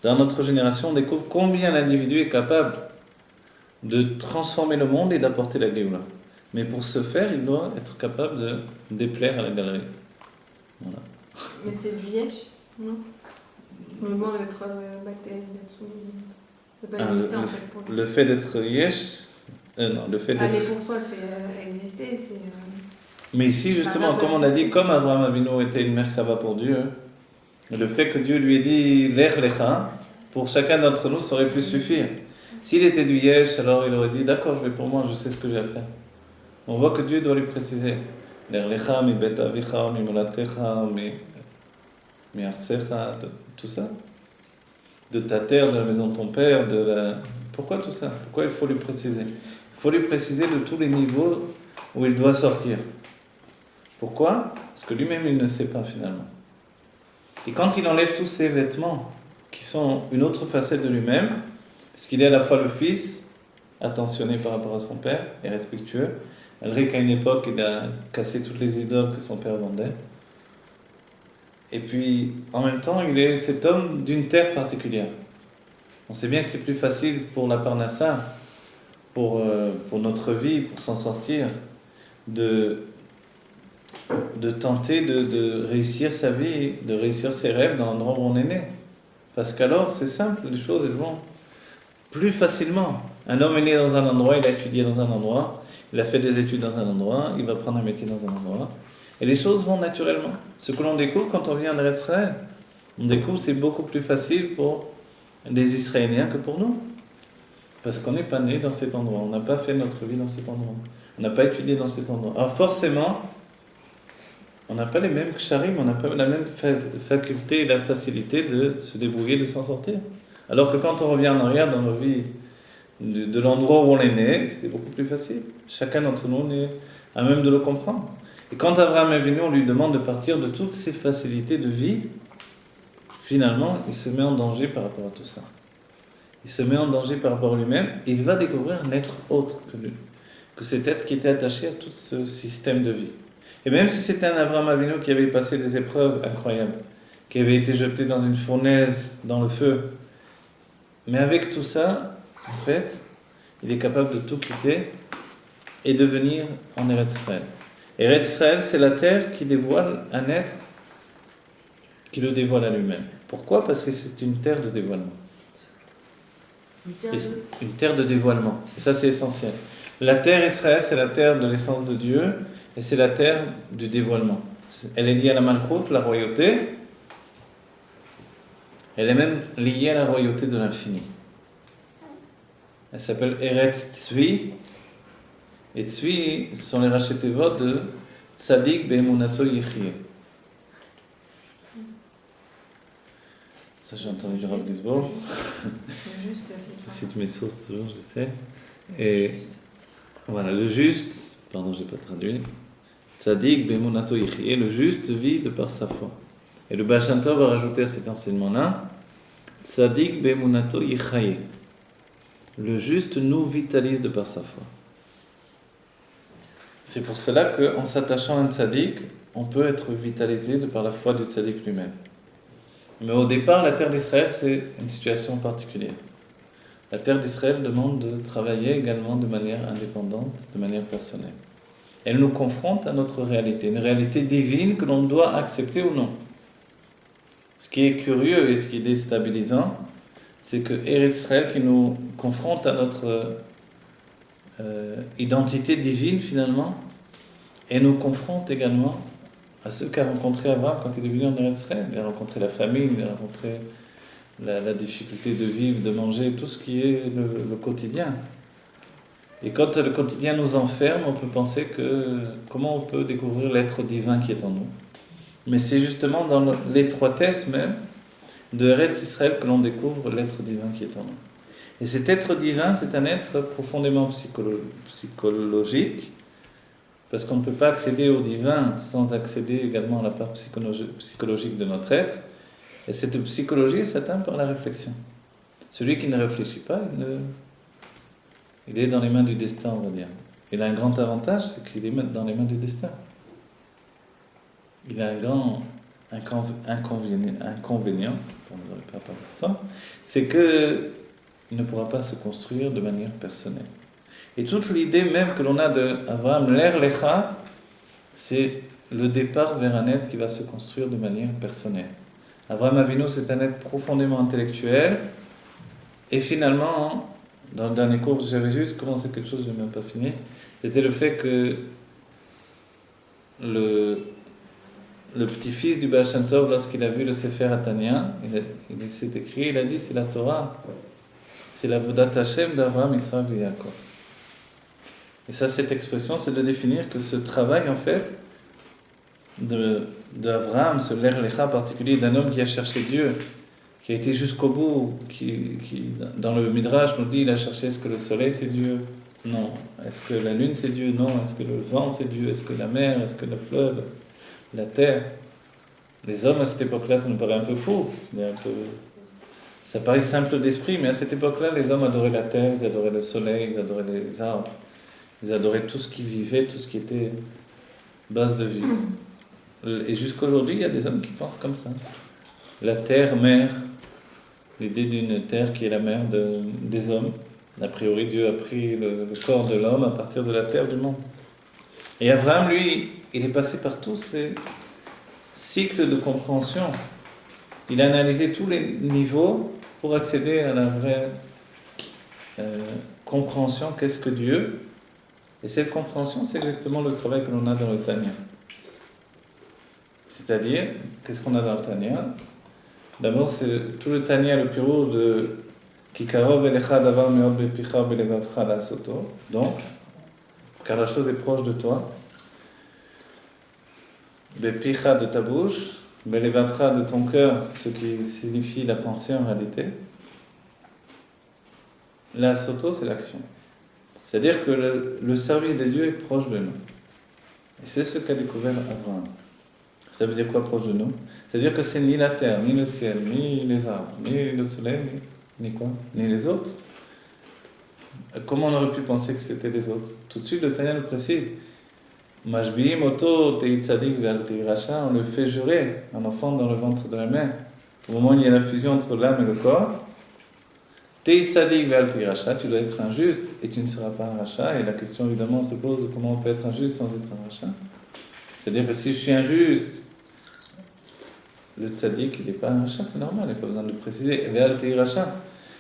Dans notre génération, on découvre combien l'individu est capable de transformer le monde et d'apporter la Géoula. Mais pour ce faire, il doit être capable de déplaire à la galerie. Voilà. Mais c'est du yesh, non? Le mouvement d'être bactérie, de pas exister en fait. Pour le fait d'être yesh, non, le fait d'être... Aller pour soi, c'est exister, c'est... Mais ici, justement, comme on a dit, comme Abraham Avinu était une merkava pour Dieu, le fait que Dieu lui ait dit « Lech lecha », pour chacun d'entre nous, ça aurait pu suffire. S'il était du yesh, alors il aurait dit « D'accord, je vais pour moi, je sais ce que j'ai à faire ». On voit que Dieu doit lui préciser « Lech lecha mi bet avicha, mi molatecha, mi artsecha », tout ça. De ta terre, de la maison de ton père, Pourquoi tout ça? Pourquoi il faut lui préciser? Il faut lui préciser de tous les niveaux où il doit sortir. Pourquoi? Parce que lui-même, il ne sait pas finalement. Et quand il enlève tous ses vêtements, qui sont une autre facette de lui-même, parce qu'il est à la fois le fils, attentionné par rapport à son père, et respectueux, malgré qu'à une époque, il a cassé toutes les idoles que son père vendait. Et puis, en même temps, il est cet homme d'une terre particulière. On sait bien que c'est plus facile pour la Parnassa, pour notre vie, pour s'en sortir, de de tenter de réussir sa vie, de réussir ses rêves dans l'endroit où on est né. Parce qu'alors, c'est simple, les choses elles vont plus facilement. Un homme est né dans un endroit, il a étudié dans un endroit, il a fait des études dans un endroit, il va prendre un métier dans un endroit, et les choses vont naturellement. Ce que l'on découvre quand on vient en Eretz Israël, on découvre que c'est beaucoup plus facile pour les Israéliens que pour nous. Parce qu'on n'est pas né dans cet endroit, on n'a pas fait notre vie dans cet endroit, on n'a pas étudié dans cet endroit. Alors forcément, on n'a pas les mêmes ksharim, on n'a pas la même faculté et la facilité de se débrouiller, de s'en sortir. Alors que quand on revient en arrière dans nos vies, de l'endroit où on est né, c'était beaucoup plus facile. Chacun d'entre nous est à même de le comprendre. Et quand Abraham est venu, on lui demande de partir de toutes ces facilités de vie. Finalement, il se met en danger par rapport à tout ça. Il se met en danger par rapport à lui-même et il va découvrir un être autre que lui, que cet être qui était attaché à tout ce système de vie. Et même si c'était un Abraham Avinu qui avait passé des épreuves incroyables, qui avait été jeté dans une fournaise, dans le feu, mais avec tout ça, en fait, il est capable de tout quitter et de venir en Eretz Israël. Eretz Israël, c'est la terre qui dévoile un être qui le dévoile à lui-même. Pourquoi ? Parce que c'est une terre de dévoilement. Une terre de dévoilement. Et ça, c'est essentiel. La terre Israël, c'est la terre de l'essence de Dieu et c'est la terre du dévoilement. Elle est liée à la Malchut, la royauté. Elle est même liée à la royauté de l'infini. Elle s'appelle Eretz Tzvi. Et Tzvi, ce sont les rachetevot de Tzadik Be'emunato Yechie. Ça, j'ai entendu du Rav Gisborg. Je cite mes sources toujours, je sais. Et voilà, le juste, pardon, je n'ai pas traduit. Tzadik Be'emunato Yechie, le juste vit de par sa foi. Et le Baal Shem Tov va rajouter à cet enseignement-là, Tzadik Be'emunato Yechaye. Le juste nous vitalise de par sa foi. C'est pour cela qu'en s'attachant à un tzaddik, on peut être vitalisé de par la foi du tzaddik lui-même. Mais au départ, la terre d'Israël, c'est une situation particulière. La terre d'Israël demande de travailler également de manière indépendante, de manière personnelle. Elle nous confronte à notre réalité, une réalité divine que l'on doit accepter ou non. Ce qui est curieux et ce qui est déstabilisant, c'est que Eretz Israël qui nous confronte à notre identité divine finalement, et nous confronte également à ce qu'a rencontré Abraham quand il est venu en Eretz Israël. Il a rencontré la famine, il a rencontré la difficulté de vivre, de manger, tout ce qui est le quotidien. Et quand le quotidien nous enferme, on peut penser que comment on peut découvrir l'être divin qui est en nous. Mais c'est justement dans l'étroitesse même de Eretz Israël que l'on découvre l'être divin qui est en nous. Et cet être divin, c'est un être profondément psychologique, parce qu'on ne peut pas accéder au divin sans accéder également à la part psychologique de notre être. Et cette psychologie s'atteint par la réflexion. Celui qui ne réfléchit pas, il est dans les mains du destin, on va dire. Il a un grand avantage, c'est qu'il est dans les mains du destin. Il a un grand inconvénient, on ne devrait pas parler de ça, c'est qu'il ne pourra pas se construire de manière personnelle. Et toute l'idée même que l'on a d'Abraham, l'Er Lecha, c'est le départ vers un être qui va se construire de manière personnelle. Abraham Avinu, c'est un être profondément intellectuel, et finalement, dans le dernier cours, j'avais juste commencé quelque chose, je n'ai même pas fini, c'était le fait que le petit-fils du Baal Shem Tov, lorsqu'il a vu le Sefer Atania, il s'est écrit, il a dit, c'est la Torah, c'est la Vodat Hashem d'Abraham, Yitzhak et Yaakov. Et ça, cette expression, c'est de définir que ce travail, en fait, d'Abraham, ce Ler Lecha particulier, d'un homme qui a cherché Dieu, qui a été jusqu'au bout, qui dans le Midrash nous dit, il a cherché, est-ce que le soleil c'est Dieu ? Non. Est-ce que la lune c'est Dieu ? Non. Est-ce que le vent c'est Dieu ? Est-ce que la mer ? Est-ce que le fleuve ? La terre ? Les hommes à cette époque-là, ça nous paraît un peu fou, ça paraît simple d'esprit, mais à cette époque-là, les hommes adoraient la terre, ils adoraient le soleil, ils adoraient les arbres, ils adoraient tout ce qui vivait, tout ce qui était base de vie. Et jusqu'aujourd'hui, il y a des hommes qui pensent comme ça. La terre, mère, l'idée d'une terre qui est la mère des hommes. A priori, Dieu a pris le corps de l'homme à partir de la terre du monde. Et Abraham, lui, il est passé par tous ces cycles de compréhension. Il a analysé tous les niveaux pour accéder à la vraie compréhension qu'est-ce que Dieu. Et cette compréhension, c'est exactement le travail que l'on a dans le Tanya. C'est-à-dire, qu'est-ce qu'on a dans le Tanya? D'abord, c'est tout le Tanya, le pirouge de Kikarov elecha davar meod bepicha belevavcha la'asoto. Donc, car la chose est proche de toi, bepicha de ta bouche, belevavcha de ton cœur, ce qui signifie la pensée en réalité. La'asoto, c'est l'action. C'est-à-dire que le service de Dieu est proche de nous. Et c'est ce qu'a découvert Abraham. Ça veut dire quoi proche de nous? Ça veut dire que c'est ni la terre, ni le ciel, ni les arbres, ni le soleil, ni quoi? Ni les autres. Comment on aurait pu penser que c'était les autres? Tout de suite, le Tanya le précise. Mashbiim oto tei tzadik ve'al tei racha, on le fait jurer, un enfant dans le ventre de la mère. Au moment où il y a la fusion entre l'âme et le corps, Tei tzadik ve'al tei racha, tu dois être injuste et tu ne seras pas un rachat. Et la question évidemment se pose de comment on peut être injuste sans être un rachat. C'est-à-dire que si je suis injuste, le tzaddik, il n'est pas un rachat, c'est normal, il n'y a pas besoin de le préciser. Ve'al tei racha.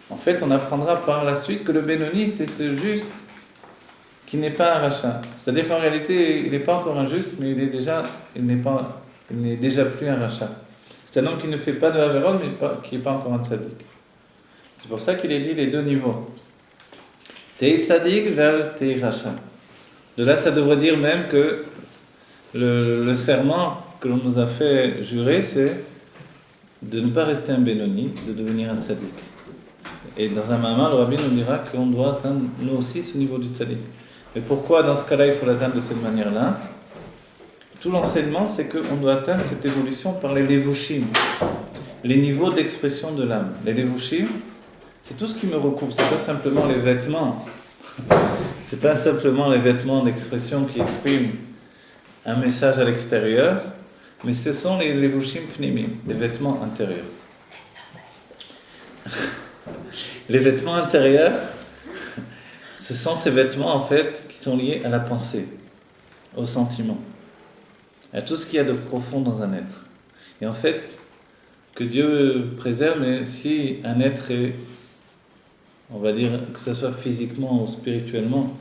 En fait, on apprendra par la suite que le Benoni, c'est ce juste qui n'est pas un rachat. C'est-à-dire qu'en réalité, il n'est pas encore injuste, mais il n'est déjà plus un rachat. C'est un homme qui ne fait pas de Averot, mais qui n'est pas encore un tzaddik. C'est pour ça qu'il est dit les deux niveaux. Tei tzaddik ve'al tei rachat. De là, ça devrait dire même que le serment que l'on nous a fait jurer, c'est de ne pas rester un Benoni, de devenir un tzaddik. Et dans un mamar, le rabbi nous dira qu'on doit atteindre nous aussi ce niveau du tzaddik. Mais pourquoi dans ce cas-là il faut l'atteindre de cette manière-là? Tout l'enseignement, c'est qu'on doit atteindre cette évolution par les levushim, les niveaux d'expression de l'âme. Les levushim, c'est tout ce qui me recouvre, c'est pas simplement les vêtements. C'est pas simplement les vêtements d'expression qui expriment un message à l'extérieur, mais ce sont les levushim pnimim, les vêtements intérieurs. Les vêtements intérieurs, ce sont ces vêtements en fait qui sont liés à la pensée, au sentiment, à tout ce qu'il y a de profond dans un être. Et en fait, que Dieu préserve, mais si un être est, on va dire, que ce soit physiquement ou spirituellement,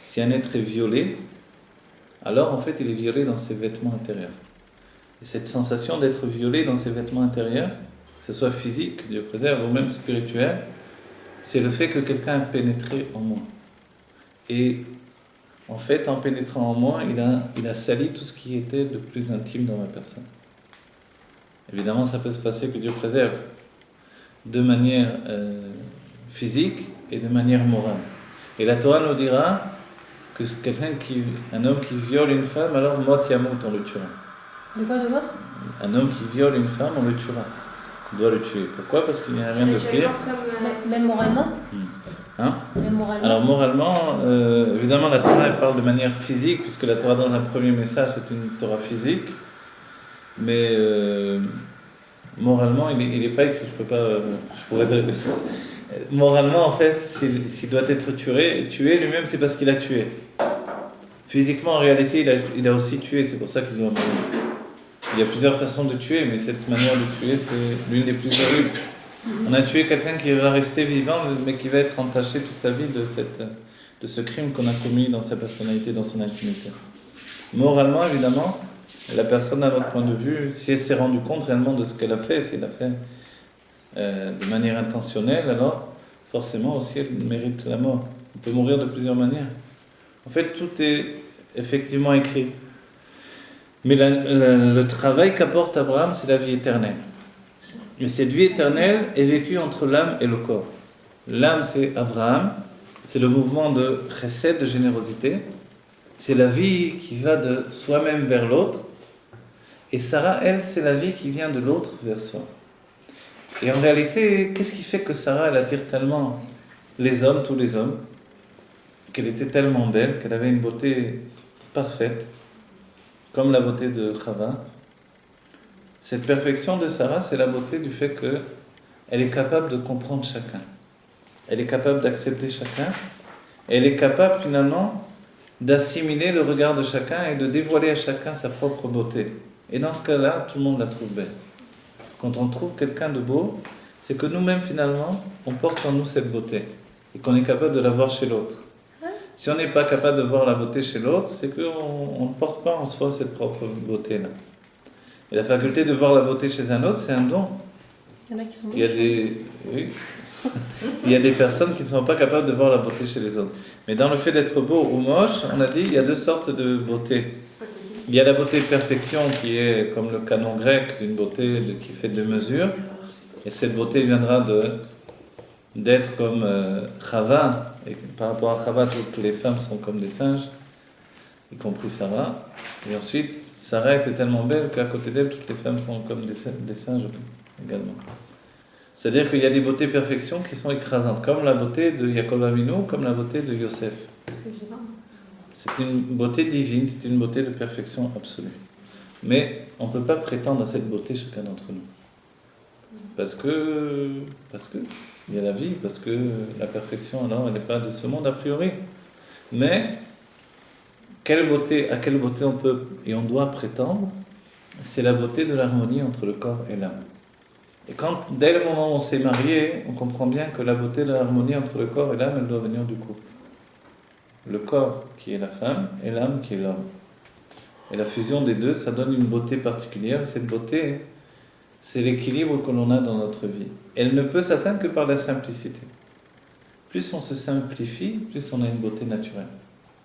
si un être est violé, alors en fait il est violé dans ses vêtements intérieurs. Et cette sensation d'être violé dans ses vêtements intérieurs, que ce soit physique, Dieu préserve, ou même spirituel, c'est le fait que quelqu'un a pénétré en moi. Et en fait, en pénétrant en moi, il a sali tout ce qui était de plus intime dans ma personne. Évidemment, ça peut se passer, que Dieu préserve, de manière physique et de manière morale. Et la Torah nous dira que un homme qui viole une femme, alors mot yamut, on le tuera. De quoi? Un homme qui viole une femme, on le tuera. On doit le tuer. Pourquoi? Parce qu'il n'y a rien de pire. Même moralement? Hein? Même moralement? Alors moralement, évidemment la Torah elle parle de manière physique, puisque la Torah dans un premier message c'est une Torah physique, mais moralement il n'est pas écrit, moralement en fait, s'il doit être tué lui-même c'est parce qu'il a tué. Physiquement en réalité il a aussi tué, c'est pour ça qu'il doit mourir. Il y a plusieurs façons de tuer, mais cette manière de tuer c'est l'une des plus horribles. On a tué quelqu'un qui va rester vivant, mais qui va être entaché toute sa vie de ce crime qu'on a commis dans sa personnalité, dans son intimité. Moralement, évidemment, la personne, à notre point de vue, si elle s'est rendue compte réellement de ce qu'elle a fait, si elle a fait de manière intentionnelle, alors forcément aussi elle mérite la mort. On peut mourir de plusieurs manières. En fait, tout est effectivement écrit. Mais le travail qu'apporte Abraham, c'est la vie éternelle. Et cette vie éternelle est vécue entre l'âme et le corps. L'âme, c'est Abraham, c'est le mouvement de chesed, de générosité. C'est la vie qui va de soi-même vers l'autre. Et Sarah, elle, c'est la vie qui vient de l'autre vers soi. Et en réalité, qu'est-ce qui fait que Sarah, elle attire tellement les hommes, tous les hommes, qu'elle était tellement belle, qu'elle avait une beauté parfaite, comme la beauté de Chava. Cette perfection de Sarah, c'est la beauté du fait qu'elle est capable de comprendre chacun. Elle est capable d'accepter chacun. Elle est capable finalement d'assimiler le regard de chacun et de dévoiler à chacun sa propre beauté. Et dans ce cas-là, tout le monde la trouve belle. Quand on trouve quelqu'un de beau, c'est que nous-mêmes, finalement, on porte en nous cette beauté et qu'on est capable de la voir chez l'autre. Si on n'est pas capable de voir la beauté chez l'autre, c'est qu'on ne porte pas en soi cette propre beauté-là. Et la faculté de voir la beauté chez un autre, c'est un don. Il y en a qui sont Il y a oui. Il y a des personnes qui ne sont pas capables de voir la beauté chez les autres. Mais dans le fait d'être beau ou moche, on a dit il y a deux sortes de beauté. Il y a la beauté de perfection qui est comme le canon grec d'une beauté qui fait de mesures. Et cette beauté viendra d'être comme Chava. Et par rapport à Chava, toutes les femmes sont comme des singes, y compris Sarah. Et ensuite, Sarah était tellement belle qu'à côté d'elle, toutes les femmes sont comme des singes également. C'est-à-dire qu'il y a des beautés perfection qui sont écrasantes, comme la beauté de Yaakov Avinu, comme la beauté de Yosef. C'est une beauté divine, c'est une beauté de perfection absolue. Mais on ne peut pas prétendre à cette beauté chacun d'entre nous. Parce que il y a la vie, parce que la perfection, alors, elle n'est pas de ce monde a priori. Mais à quelle beauté on peut et on doit prétendre, c'est la beauté de l'harmonie entre le corps et l'âme. Et dès le moment où on s'est marié, on comprend bien que la beauté de l'harmonie entre le corps et l'âme, elle doit venir du couple. Le corps qui est la femme et l'âme qui est l'homme. Et la fusion des deux, ça donne une beauté particulière. Cette beauté, c'est l'équilibre que l'on a dans notre vie. Elle ne peut s'atteindre que par la simplicité. Plus on se simplifie, plus on a une beauté naturelle.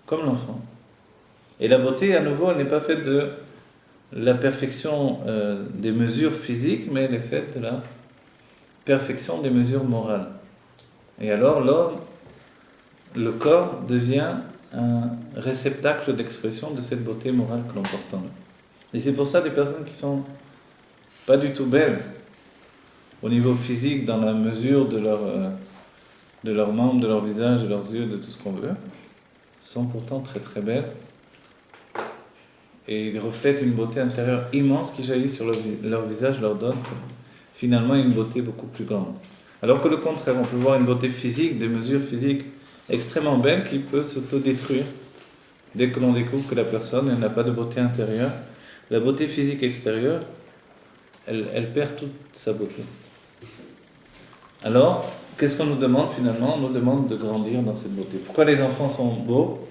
Comme l'enfant. Et la beauté, à nouveau, elle n'est pas faite de la perfection des mesures physiques, mais elle est faite de la perfection des mesures morales. Et alors, l'homme, le corps devient un réceptacle d'expression de cette beauté morale que l'on porte en nous. Et c'est pour ça des personnes qui sont pas du tout belles au niveau physique, dans la mesure de leurs membres, de leur visage, de leurs yeux, de tout ce qu'on veut, sont pourtant très très belles. Et ils reflètent une beauté intérieure immense qui jaillit sur leur visage, leur donne finalement une beauté beaucoup plus grande. Alors que le contraire, on peut voir une beauté physique, des mesures physiques extrêmement belles qui peut s'autodétruire dès que l'on découvre que la personne elle n'a pas de beauté intérieure. La beauté physique extérieure, elle perd toute sa beauté. Alors, qu'est-ce qu'on nous demande finalement? On nous demande de grandir dans cette beauté. Pourquoi les enfants sont beaux?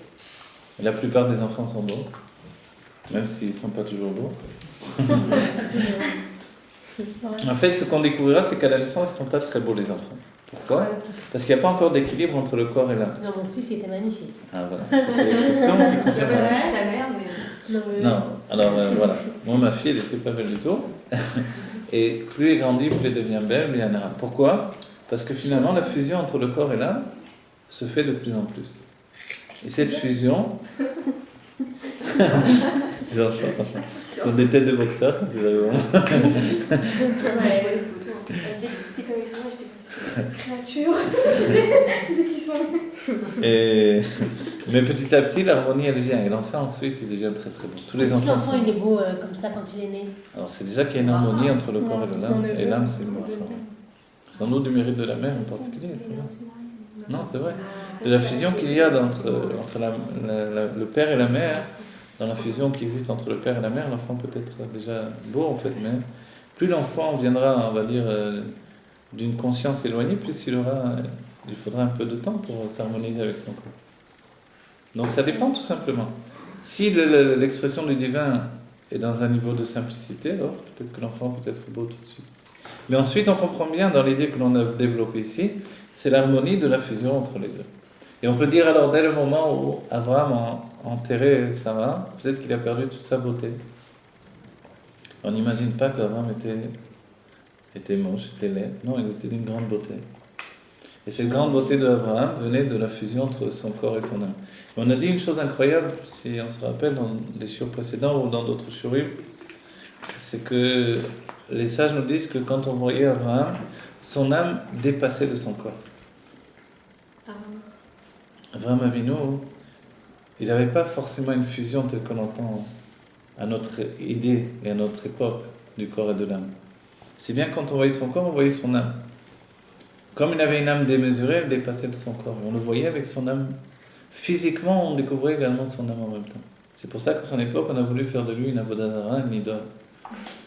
La plupart des enfants sont beaux. Même s'ils ne sont pas toujours beaux. En fait, ce qu'on découvrira, c'est qu'à la naissance, ils ne sont pas très beaux, les enfants. Pourquoi? Parce qu'il n'y a pas encore d'équilibre entre le corps et l'âme. Non, mon fils, il était magnifique. Ah voilà, c'est l'exception qui confirme. C'est pas sa mère, mais... Non, alors voilà. Moi, ma fille, elle n'était pas belle du tout. Et plus elle grandit, plus elle devient belle, bien arabe. Pourquoi? Parce que finalement, la fusion entre le corps et l'âme se fait de plus en plus. Et cette fusion... Les enfants, ils ont des têtes de boxeurs. Créature. Mais petit à petit, l'harmonie, elle vient. Et l'enfant, ensuite, il devient très très beau. Tous les Si enfants l'enfant, il est beau comme ça quand il est né. Alors, c'est déjà qu'il y a une harmonie entre le corps et l'âme. Et l'âme, c'est le mot. Sans doute du mérite de la mère en particulier. C'est vrai. Non, c'est vrai. De la fusion qu'il y a entre le père et la mère, dans la fusion qui existe entre le père et la mère, l'enfant peut être déjà beau en fait, mais plus l'enfant viendra, on va dire, d'une conscience éloignée, plus il faudra un peu de temps pour s'harmoniser avec son corps. Donc ça dépend tout simplement. Si l'expression du divin est dans un niveau de simplicité, alors peut-être que l'enfant peut être beau tout de suite. Mais ensuite, on comprend bien dans l'idée que l'on a développée ici, c'est l'harmonie de la fusion entre les deux. Et on peut dire alors, dès le moment où Abraham a enterré Sarah, peut-être qu'il a perdu toute sa beauté. On n'imagine pas qu'Abraham était moche, était laid. Non, il était d'une grande beauté. Et cette grande beauté d'Abraham venait de la fusion entre son corps et son âme. Et on a dit une chose incroyable, si on se rappelle dans les shiurs précédents ou dans d'autres shiurim, c'est que les sages nous disent que quand on voyait Abraham, son âme dépassait de son corps. Abraham Avinu, il n'avait pas forcément une fusion telle qu'on entend à notre idée et à notre époque du corps et de l'âme. C'est bien quand on voyait son corps, on voyait son âme. Comme il avait une âme démesurée, elle dépassait de son corps. Et on le voyait avec son âme physiquement, on découvrait également son âme en même temps. C'est pour ça qu'à son époque, on a voulu faire de lui une Avodazara, une idole.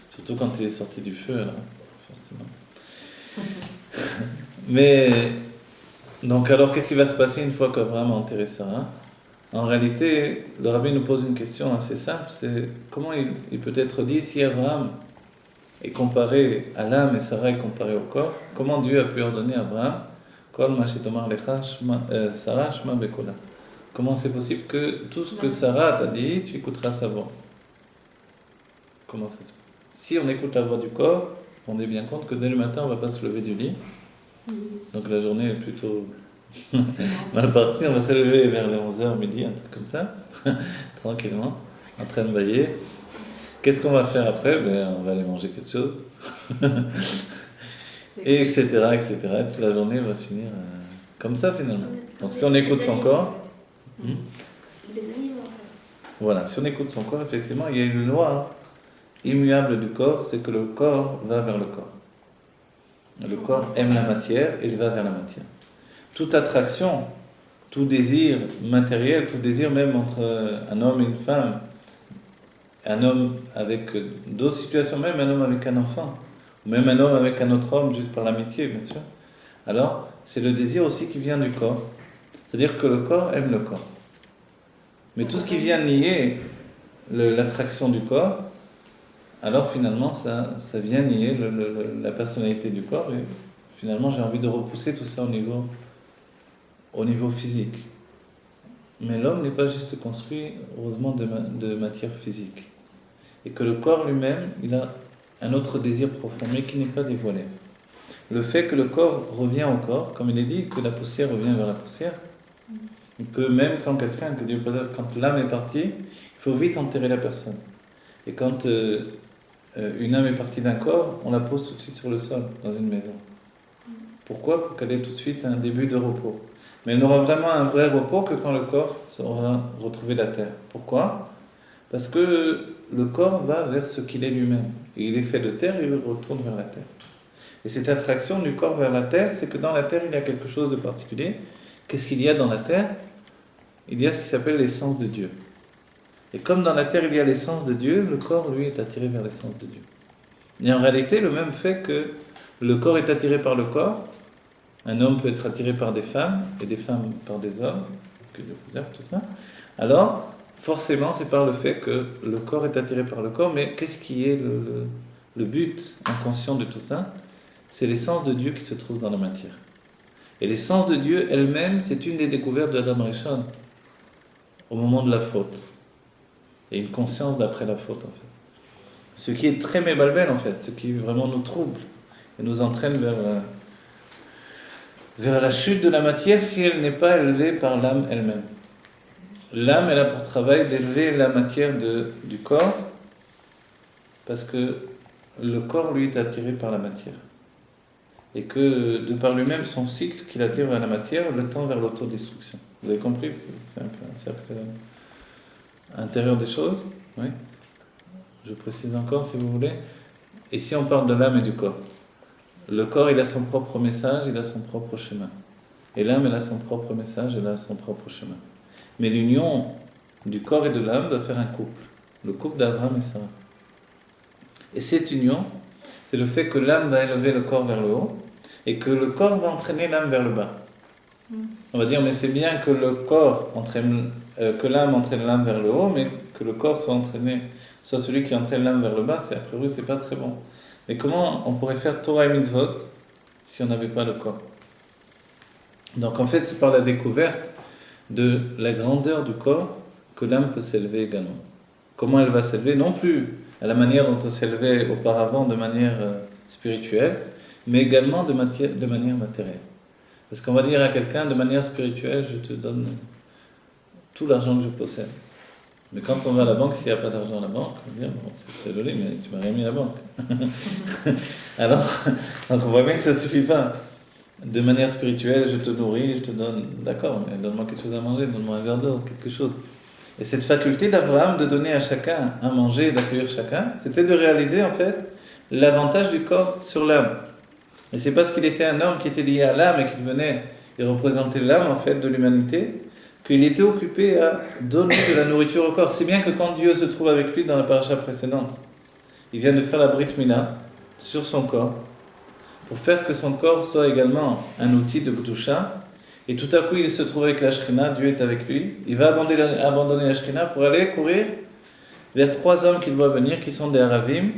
Surtout quand il est sorti du feu, alors, forcément. Mais, donc alors, qu'est-ce qui va se passer une fois qu'Abraham a enterré Sarah? En réalité, le rabbi nous pose une question assez simple, c'est comment il peut être dit si Abraham est comparé à l'âme et Sarah est comparée au corps, comment Dieu a pu ordonner à Abraham Kol ma shetomar lecha Sarah shema bekola. Comment c'est possible que tout ce que Sarah t'a dit, tu écouteras sa voix? Comment ça se fait? Si on écoute la voix du corps, on est bien compte que dès le matin, on ne va pas se lever du lit. Donc la journée est plutôt mal partie. On va se lever vers les 11h, midi, un truc comme ça, tranquillement, en train de bailler. Qu'est-ce qu'on va faire après? On va aller manger quelque chose. Et etc., etc. Et toute la journée va finir comme ça finalement. Donc si on écoute son corps... Les animaux en fait. Voilà, si on écoute son corps, effectivement, il y a une loi immuable du corps, c'est que le corps va vers le corps. Le corps aime la matière et il va vers la matière. Toute attraction, tout désir matériel, tout désir même entre un homme et une femme, un homme avec d'autres situations, même un homme avec un enfant, ou même un homme avec un autre homme, juste par l'amitié, bien sûr. Alors, c'est le désir aussi qui vient du corps. C'est-à-dire que le corps aime le corps. Mais tout ce qui vient nier l'attraction du corps, alors finalement, ça vient nier la personnalité du corps. Et finalement, j'ai envie de repousser tout ça au niveau physique. Mais l'homme n'est pas juste construit, heureusement, de matière physique. Et que le corps lui-même, il a un autre désir profond, mais qui n'est pas dévoilé. Le fait que le corps revient au corps, comme il est dit, que la poussière revient vers la poussière, il peut même, quand l'âme est partie, il faut vite enterrer la personne. Et quand une âme est partie d'un corps, on la pose tout de suite sur le sol, dans une maison. Pourquoi? Pour qu'elle ait tout de suite un début de repos. Mais elle n'aura vraiment un vrai repos que quand le corps aura retrouvé la terre. Pourquoi? Parce que le corps va vers ce qu'il est lui-même. Et il est fait de terre, il retourne vers la terre. Et cette attraction du corps vers la terre, c'est que dans la terre, il y a quelque chose de particulier. Qu'est-ce qu'il y a dans la terre? Il y a ce qui s'appelle l'essence de Dieu. Et comme dans la terre, il y a l'essence de Dieu, le corps, lui, est attiré vers l'essence de Dieu. Et en réalité, le même fait que le corps est attiré par le corps, un homme peut être attiré par des femmes, et des femmes par des hommes, que Dieu préserve, tout ça. Alors, forcément, c'est par le fait que le corps est attiré par le corps, mais qu'est-ce qui est le but inconscient de tout ça? C'est l'essence de Dieu qui se trouve dans la matière. Et l'essence de Dieu elle-même, c'est une des découvertes d'Adam Rishon, au moment de la faute. Et une conscience d'après la faute, en fait. Ce qui est très mébalbel, en fait, ce qui vraiment nous trouble et nous entraîne vers la chute de la matière si elle n'est pas élevée par l'âme elle-même. L'âme, elle a pour travail d'élever la matière du corps, parce que le corps, lui, est attiré par la matière. Et que, de par lui-même, son cycle qu'il attire vers la matière, le tend vers l'autodestruction. Vous avez compris? C'est un peu un cercle intérieur des choses. Oui. Je précise encore, si vous voulez. Et si on parle de l'âme et du corps, le corps, il a son propre message, il a son propre chemin. Et l'âme, elle a son propre message, elle a son propre chemin. Mais l'union du corps et de l'âme doit faire un couple. Le couple d'Abraham et Sarah. Et cette union, c'est le fait que l'âme va élever le corps vers le haut et que le corps va entraîner l'âme vers le bas. On va dire, mais c'est bien que que l'âme entraîne l'âme vers le haut, mais que le corps soit celui qui entraîne l'âme vers le bas, a priori, c'est pas très bon. Mais comment on pourrait faire Torah et Mitzvot si on n'avait pas le corps? Donc en fait, c'est par la découverte de la grandeur du corps que l'âme peut s'élever également. Comment elle va s'élever? Non plus à la manière dont elle s'élevait auparavant de manière spirituelle, mais également de manière matérielle. Parce qu'on va dire à quelqu'un, de manière spirituelle, je te donne tout l'argent que je possède. Mais quand on va à la banque, s'il n'y a pas d'argent à la banque, on va dire, bon, c'est très joli, mais tu m'as rien mis à la banque. Alors, donc on voit bien que ça ne suffit pas. De manière spirituelle, je te nourris, je te donne, d'accord, mais donne-moi quelque chose à manger, donne-moi un verre d'eau, quelque chose. Et cette faculté d'Abraham de donner à chacun à manger et d'accueillir chacun, c'était de réaliser en fait l'avantage du corps sur l'âme. Et c'est parce qu'il était un homme qui était lié à l'âme et qu'il venait et représentait l'âme en fait de l'humanité, qu'il était occupé à donner de la nourriture au corps. C'est bien que quand Dieu se trouve avec lui dans la paracha précédente, il vient de faire la Brit Mila sur son corps, pour faire que son corps soit également un outil de Gdusha. Et tout à coup, il se trouve avec la Shrina, Dieu est avec lui. Il va abandonner la Shrina pour aller courir vers 3 hommes qu'il voit venir, qui sont des Aravim.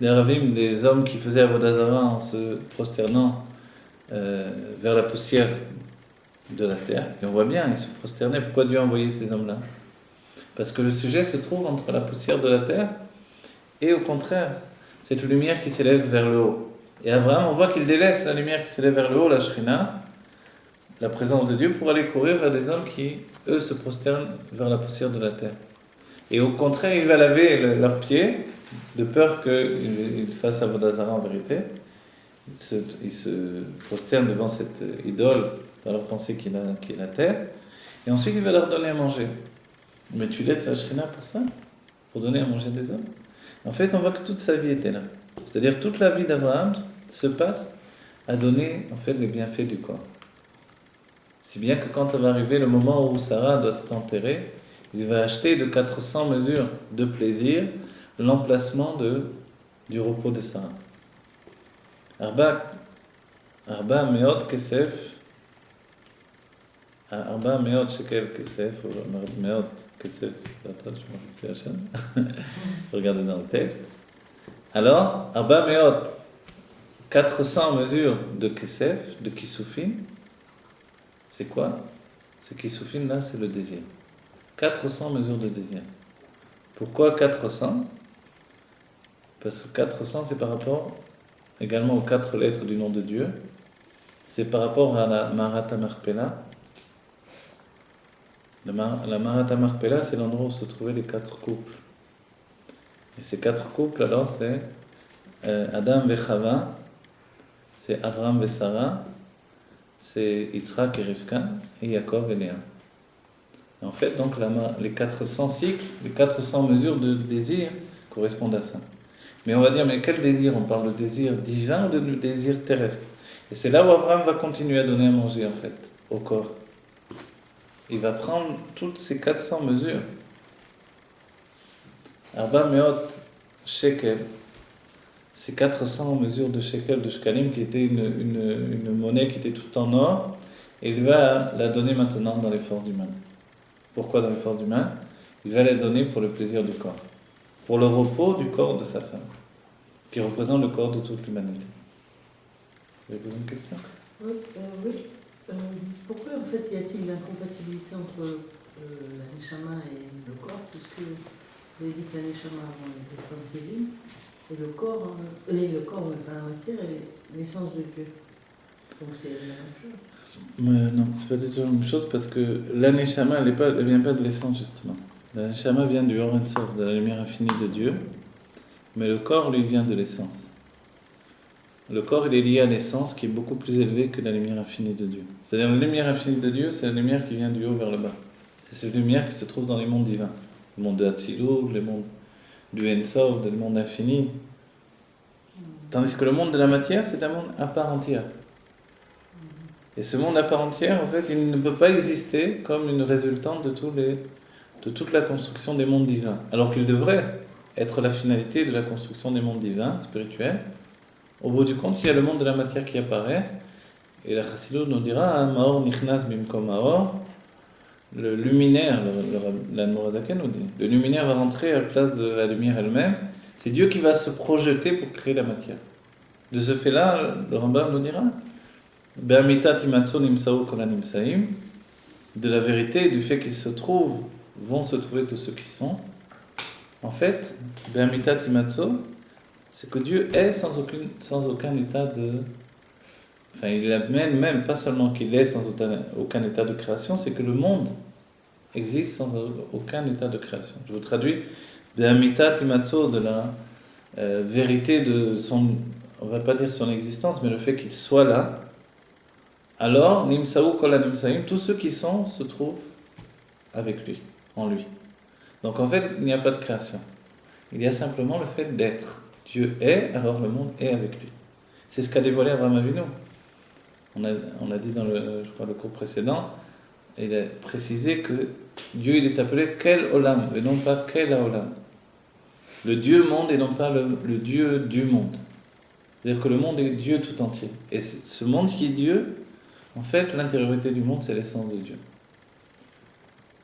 Des Aravim, des hommes qui faisaient Avodah Zarah en se prosternant vers la poussière de la terre. Et on voit bien, ils se prosternaient. Pourquoi Dieu a envoyé ces hommes-là? Parce que le sujet se trouve entre la poussière de la terre et au contraire, cette lumière qui s'élève vers le haut. Et Abraham, on voit qu'il délaisse la lumière qui s'élève vers le haut, la Shrina, la présence de Dieu, pour aller courir vers des hommes qui, eux, se prosternent vers la poussière de la terre. Et au contraire, il va laver leurs pieds, de peur qu'ils fassent Avodah Zarah en vérité. Ils se prosternent devant cette idole, dans leur pensée qui est la terre. Et ensuite, il va leur donner à manger. Mais tu laisses la Shrina pour ça? Pour donner à manger des hommes? En fait, on voit que toute sa vie était là. C'est-à-dire, toute la vie d'Abraham se passe à donner, en fait, les bienfaits du corps. Si bien que quand va arriver le moment où Sarah doit être enterrée, il va acheter de 400 mesures de plaisir l'emplacement du repos de Sarah. Arba meot kesef, Arba meot shekel kesef, ou meot kesef, attends, je ne me rappelle plus la chaîne. Regardez dans le texte. Alors, Arba meot, 400 mesures de kesef, de kisufin. C'est quoi? Ce kisufin là, c'est le désir. 400 mesures de désir. Pourquoi 400? Parce que 400, c'est par rapport également aux 4 lettres du nom de Dieu. C'est par rapport à la Marat Marpella. La Marat Marpella, c'est l'endroit où se trouvaient les 4 couples. Et ces 4 couples, alors, c'est Adam et Chava, c'est Avram et Sarah, c'est Yitzhak et Rivka, et Yaakov et Léa. Et en fait, donc, les 400 cycles, les 400 mesures de désir correspondent à ça. Mais on va dire, mais quel désir? On parle de désir divin ou de désir terrestre? Et c'est là où Abraham va continuer à donner à manger, en fait, au corps. Il va prendre toutes ces 400 mesures. Arba meot shekel, ces 400 mesures de shekel, de shkalim, qui était une monnaie qui était tout en or, et il va la donner maintenant dans les forces du mal. Pourquoi dans les forces du mal? Il va la donner pour le plaisir du corps, pour le repos du corps de sa femme, qui représente le corps de toute l'humanité. Vous avez posé une question? Oui. Pourquoi en fait y a-t-il l'incompatibilité entre la Neshama et le corps, puisque vous avez dit que la Neshama avant l'essence divine, et le corps, la matière est l'essence de Dieu. Donc c'est la même chose. Non, c'est pas du tout la même chose parce que la Neshama, elle vient pas de l'essence justement. La Neshama vient du Or Ein Sof, de la lumière infinie de Dieu, mais le corps, lui, vient de l'essence. Le corps, il est lié à l'essence qui est beaucoup plus élevée que la lumière infinie de Dieu. C'est-à-dire la lumière infinie de Dieu, c'est la lumière qui vient du haut vers le bas. C'est cette lumière qui se trouve dans les mondes divins. Le monde de Hatzilut, le monde du Ein Sof, le monde infini. Tandis que le monde de la matière, c'est un monde à part entière. Et ce monde à part entière, en fait, il ne peut pas exister comme une résultante de toute la construction des mondes divins. Alors qu'il devrait être la finalité de la construction des mondes divins, spirituels. Au bout du compte, il y a le monde de la matière qui apparaît. Et la Chassidut nous dira, Maor nichnas bimkom Maor, le luminaire, l'Admorazaken nous dit, le luminaire va rentrer à la place de la lumière elle-même. C'est Dieu qui va se projeter pour créer la matière. De ce fait-là, le Rambam nous dira, Be'amitat imatso nimsao kol hanimsaim, de la vérité, du fait qu'ils se trouvent, vont se trouver tous ceux qui sont. En fait, Be'amitat imatso, c'est que Dieu est sans aucun état de... Enfin, il amène même, pas seulement qu'il est sans aucun état de création, c'est que le monde existe sans aucun état de création. Je vous traduis, Be'amitat imatso, de la vérité de son... On ne va pas dire son existence, mais le fait qu'il soit là. Alors, Nimsaou Kol Nimsaïm, tous ceux qui sont se trouvent avec lui, en lui. Donc en fait, il n'y a pas de création. Il y a simplement le fait d'être. Dieu est, alors le monde est avec lui. C'est ce qu'a dévoilé Abraham Avinu. On a dit dans le cours précédent, il a précisé que Dieu il est appelé Kel Olam, et non pas Kel Haolam. Le Dieu monde et non pas le Dieu du monde. C'est-à-dire que le monde est Dieu tout entier. Et ce monde qui est Dieu, en fait, l'intériorité du monde, c'est l'essence de Dieu.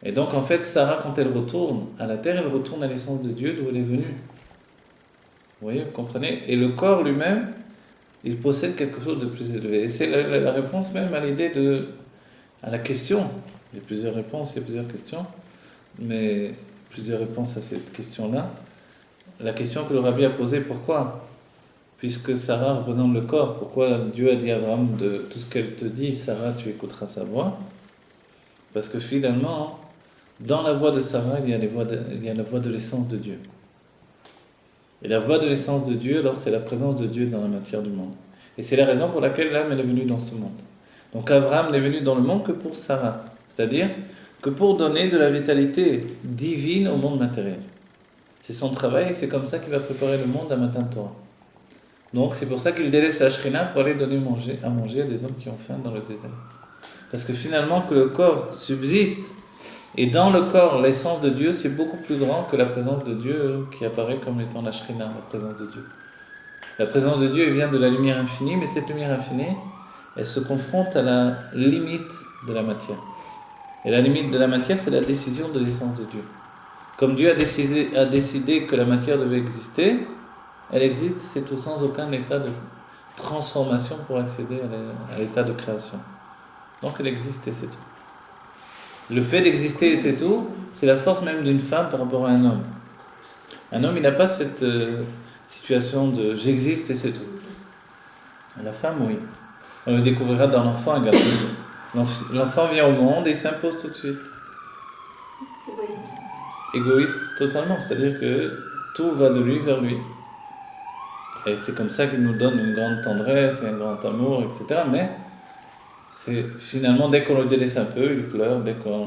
Et donc, en fait, Sarah, quand elle retourne à la terre, elle retourne à l'essence de Dieu d'où elle est venue. Vous voyez, vous comprenez? Et le corps lui-même, il possède quelque chose de plus élevé. Et c'est la réponse même à l'idée à la question. Il y a plusieurs réponses, il y a plusieurs questions, mais plusieurs réponses à cette question-là. La question que le rabbi a posée, pourquoi? Puisque Sarah représente le corps, pourquoi Dieu a dit à Abraham de tout ce qu'elle te dit, Sarah, tu écouteras sa voix? Parce que finalement, dans la voix de Sarah, il y a la voix de l'essence de Dieu. Et la voix de l'essence de Dieu, alors c'est la présence de Dieu dans la matière du monde. Et c'est la raison pour laquelle l'âme elle est venue dans ce monde. Donc Abraham n'est venu dans le monde que pour Sarah, c'est-à-dire que pour donner de la vitalité divine au monde matériel. C'est son travail et c'est comme ça qu'il va préparer le monde à Matan Torah. Donc c'est pour ça qu'il délaisse la Shrina pour aller donner à manger à des hommes qui ont faim dans le désert. Parce que finalement que le corps subsiste, et dans le corps, l'essence de Dieu, c'est beaucoup plus grand que la présence de Dieu qui apparaît comme étant la Shrina, la présence de Dieu. La présence de Dieu elle vient de la lumière infinie, mais cette lumière infinie, elle se confronte à la limite de la matière. Et la limite de la matière, c'est la décision de l'essence de Dieu. Comme Dieu a décidé que la matière devait exister, elle existe, c'est tout sans aucun état de transformation pour accéder à l'état de création. Donc elle existe et c'est tout. Le fait d'exister et c'est tout, c'est la force même d'une femme par rapport à un homme. Un homme, il n'a pas cette situation de j'existe et c'est tout. La femme, oui. On le découvrira dans l'enfant également. L'enfant vient au monde et s'impose tout de suite. Égoïste. Égoïste totalement, c'est-à-dire que tout va de lui vers lui. Et c'est comme ça qu'il nous donne une grande tendresse et un grand amour, etc. Mais c'est finalement, dès qu'on le délaisse un peu, il pleure, dès qu'on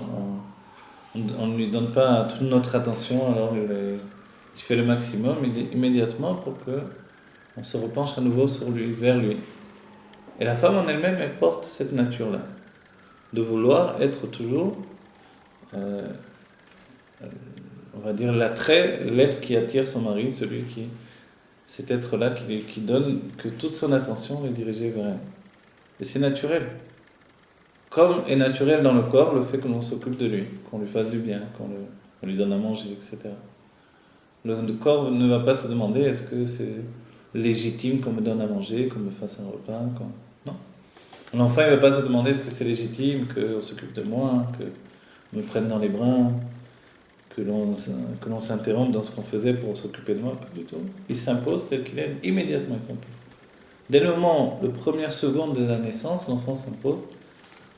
ne lui donne pas toute notre attention, alors il fait le maximum immédiatement pour qu'on se repenche à nouveau sur lui, vers lui. Et la femme en elle-même, elle porte cette nature-là, de vouloir être toujours, on va dire, l'être qui attire son mari, cet être-là qui donne que toute son attention est dirigée vers elle. Et c'est naturel. Comme est naturel dans le corps le fait que l'on s'occupe de lui, qu'on lui fasse du bien, qu'on lui donne à manger, etc. Le corps ne va pas se demander est-ce que c'est légitime qu'on me donne à manger, qu'on me fasse un repas, non. L'enfant ne va pas se demander est-ce que c'est légitime qu'on s'occupe de moi, qu'on me prenne dans les bras, que l'on s'interrompe dans ce qu'on faisait pour s'occuper de moi, pas du tout. Il s'impose tel qu'il est, immédiatement il s'impose. Dès le moment, la première seconde de la naissance, l'enfant s'impose.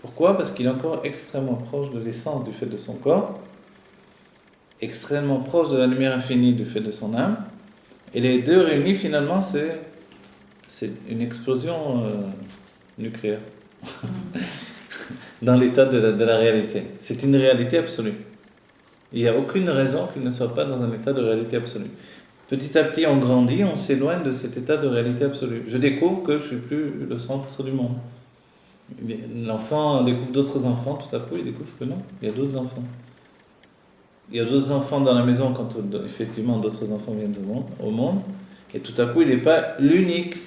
Pourquoi? Parce qu'il est encore extrêmement proche de l'essence du fait de son corps, extrêmement proche de la lumière infinie du fait de son âme, et les deux réunis finalement c'est une explosion nucléaire dans l'état de la réalité. C'est une réalité absolue. Il n'y a aucune raison qu'il ne soit pas dans un état de réalité absolue. Petit à petit on grandit, on s'éloigne de cet état de réalité absolue. Je découvre que je ne suis plus le centre du monde. L'enfant découvre d'autres enfants, tout à coup il découvre que non, il y a d'autres enfants. Il y a d'autres enfants dans la maison quand effectivement d'autres enfants viennent au monde, et tout à coup il n'est pas l'unique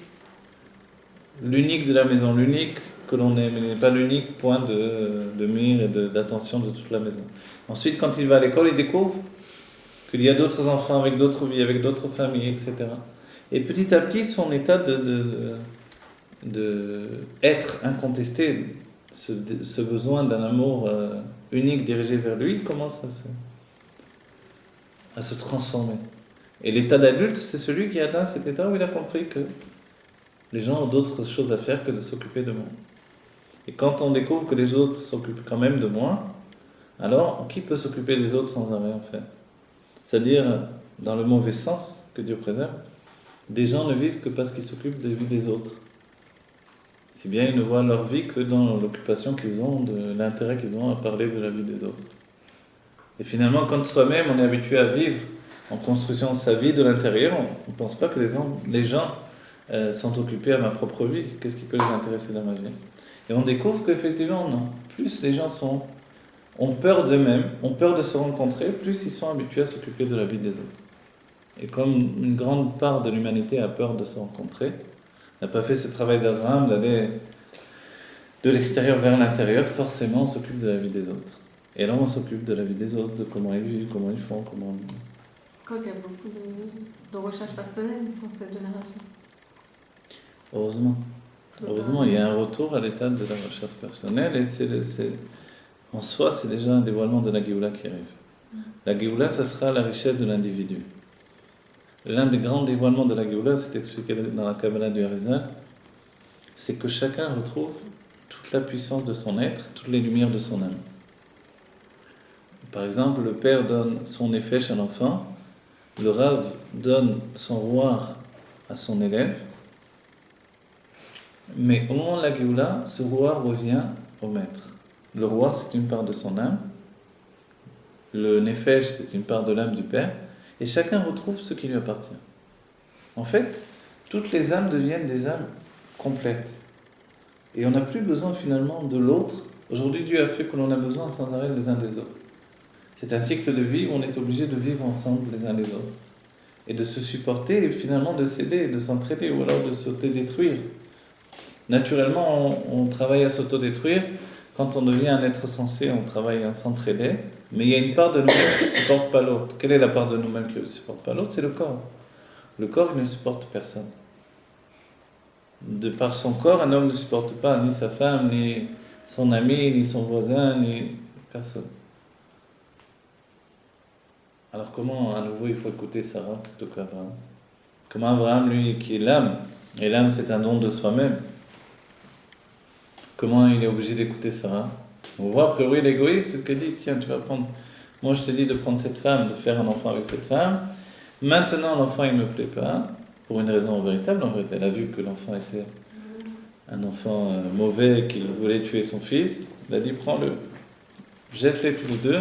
de la maison, l'unique que l'on aime, il n'est pas l'unique point de mire et d'attention de toute la maison. Ensuite quand il va à l'école, il découvre qu'il y a d'autres enfants avec d'autres vies, avec d'autres familles, etc. Et petit à petit son état de être incontesté, ce besoin d'un amour unique dirigé vers lui, commence à se transformer. Et l'état d'adulte, c'est celui qui atteint cet état où il a compris que les gens ont d'autres choses à faire que de s'occuper de moi. Et quand on découvre que les autres s'occupent quand même de moi, alors qui peut s'occuper des autres sans arrêt en fait? C'est-à-dire, dans le mauvais sens, que Dieu préserve, des gens ne vivent que parce qu'ils s'occupent de la vie des autres. Si bien ils ne voient leur vie que dans l'occupation qu'ils ont, de l'intérêt qu'ils ont à parler de la vie des autres. Et finalement, quand soi-même on est habitué à vivre en construisant sa vie de l'intérieur, on ne pense pas que les gens sont occupés à ma propre vie. Qu'est-ce qui peut les intéresser dans ma vie? Et on découvre qu'effectivement, non. Plus les gens sont ont peur d'eux-mêmes, ont peur de se rencontrer, plus ils sont habitués à s'occuper de la vie des autres. Et comme une grande part de l'humanité a peur de se rencontrer, n'a pas fait ce travail d'Abraham d'aller de l'extérieur vers l'intérieur, forcément on s'occupe de la vie des autres. Et là on s'occupe de la vie des autres, de comment ils vivent, comment ils font, comment... Quoi qu'il y a beaucoup de recherche personnelle dans cette génération. Heureusement. Heureusement, il y a un retour à l'état de la recherche personnelle et en soi, c'est déjà un dévoilement de la Géoula qui arrive. La Géoula, ça sera la richesse de l'individu. L'un des grands dévoilements de la Géoula, c'est expliqué dans la Kabbalah du Harizal, c'est que chacun retrouve toute la puissance de son être, toutes les lumières de son âme. Par exemple, le père donne son nefesh à l'enfant, le Rav donne son roir à son élève, mais au moment de la Géoula, ce roi revient au maître. Le roi, c'est une part de son âme. Le Nefesh, c'est une part de l'âme du Père. Et chacun retrouve ce qui lui appartient. En fait, toutes les âmes deviennent des âmes complètes. Et on n'a plus besoin finalement de l'autre. Aujourd'hui, Dieu a fait que l'on a besoin sans arrêt les uns des autres. C'est un cycle de vie où on est obligé de vivre ensemble les uns les autres. Et de se supporter et finalement de s'aider, de s'entraider ou alors de s'autodétruire. Naturellement, on travaille à s'autodétruire. Quand on devient un être sensé, on travaille à s'entraider. Mais il y a une part de nous-mêmes qui ne supporte pas l'autre. Quelle est la part de nous-mêmes qui ne supporte pas l'autre? C'est le corps. Le corps, il ne supporte personne. De par son corps, un homme ne supporte pas ni sa femme, ni son ami, ni son voisin, ni personne. Alors comment, à nouveau, il faut écouter Sarah plutôt qu'Abraham? Comment Abraham, lui, qui est l'âme, et l'âme, c'est un don de soi-même, comment il est obligé d'écouter Sarah? On voit a priori l'égoïsme, puisqu'il dit, tiens, tu vas prendre... Moi, je te dis de prendre cette femme, de faire un enfant avec cette femme. Maintenant, l'enfant, il ne me plaît pas, pour une raison véritable. En fait, elle a vu que l'enfant était un enfant mauvais, qu'il voulait tuer son fils. Elle a dit, prends-le, jette-les tous les deux.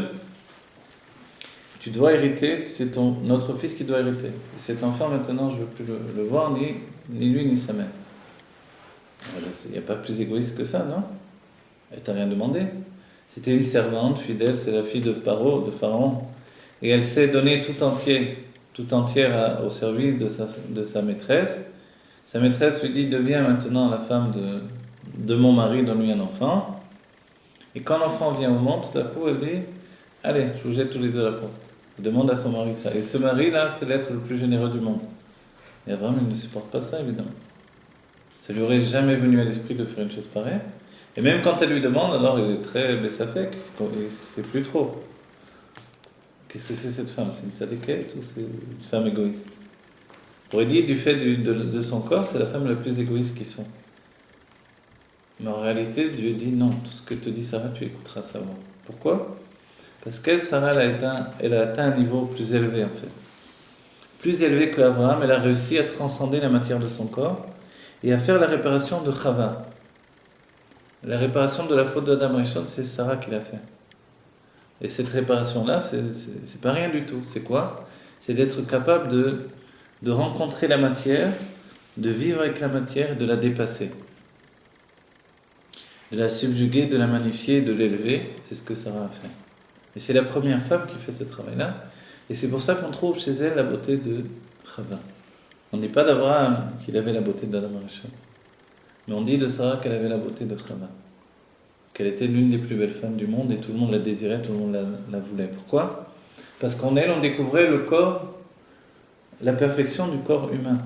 Tu dois hériter, c'est notre fils qui doit hériter. Et cet enfant, maintenant, je ne veux plus le voir, ni lui, ni sa mère. Il n'y a pas plus égoïste que ça, non? Elle t'a rien demandé. C'était une servante fidèle, c'est la fille de Pharaon. Et elle s'est donnée tout entière au service de sa maîtresse. Sa maîtresse lui dit, deviens maintenant la femme de mon mari, donne-lui un enfant. Et quand l'enfant vient au monde, tout à coup, elle dit, allez, je vous jette tous les deux à la porte. Elle demande à son mari ça. Et ce mari-là, c'est l'être le plus généreux du monde. Et Abraham, il ne supporte pas ça, évidemment. Ça lui aurait jamais venu à l'esprit de faire une chose pareille. Et même quand elle lui demande, alors il est très bessafek, il ne sait plus trop. Qu'est-ce que c'est cette femme? C'est une sadéquette ou c'est une femme égoïste? On pourrait dire, du fait de son corps, c'est la femme la plus égoïste qui soit. Mais en réalité, Dieu dit non, tout ce que te dit Sarah, tu écouteras sa voix. Pourquoi? Parce qu'elle, Sarah, elle a atteint un niveau plus élevé en fait. Plus élevé que Abraham, elle a réussi à transcender la matière de son corps et à faire la réparation de Chava. La réparation de la faute d'Adam Rishon, c'est Sarah qui l'a fait. Et cette réparation-là, c'est pas rien du tout. C'est quoi? C'est d'être capable de rencontrer la matière, de vivre avec la matière, de la dépasser. De la subjuguer, de la magnifier, de l'élever. C'est ce que Sarah a fait. Et c'est la première femme qui fait ce travail-là. Et c'est pour ça qu'on trouve chez elle la beauté de Chava. On ne dit pas d'Abraham qu'il avait la beauté d'Adam Rishon. Mais on dit de Sarah qu'elle avait la beauté de Chava. Qu'elle était l'une des plus belles femmes du monde et tout le monde la désirait, tout le monde la voulait. Pourquoi? Parce qu'en elle, on découvrait le corps, la perfection du corps humain.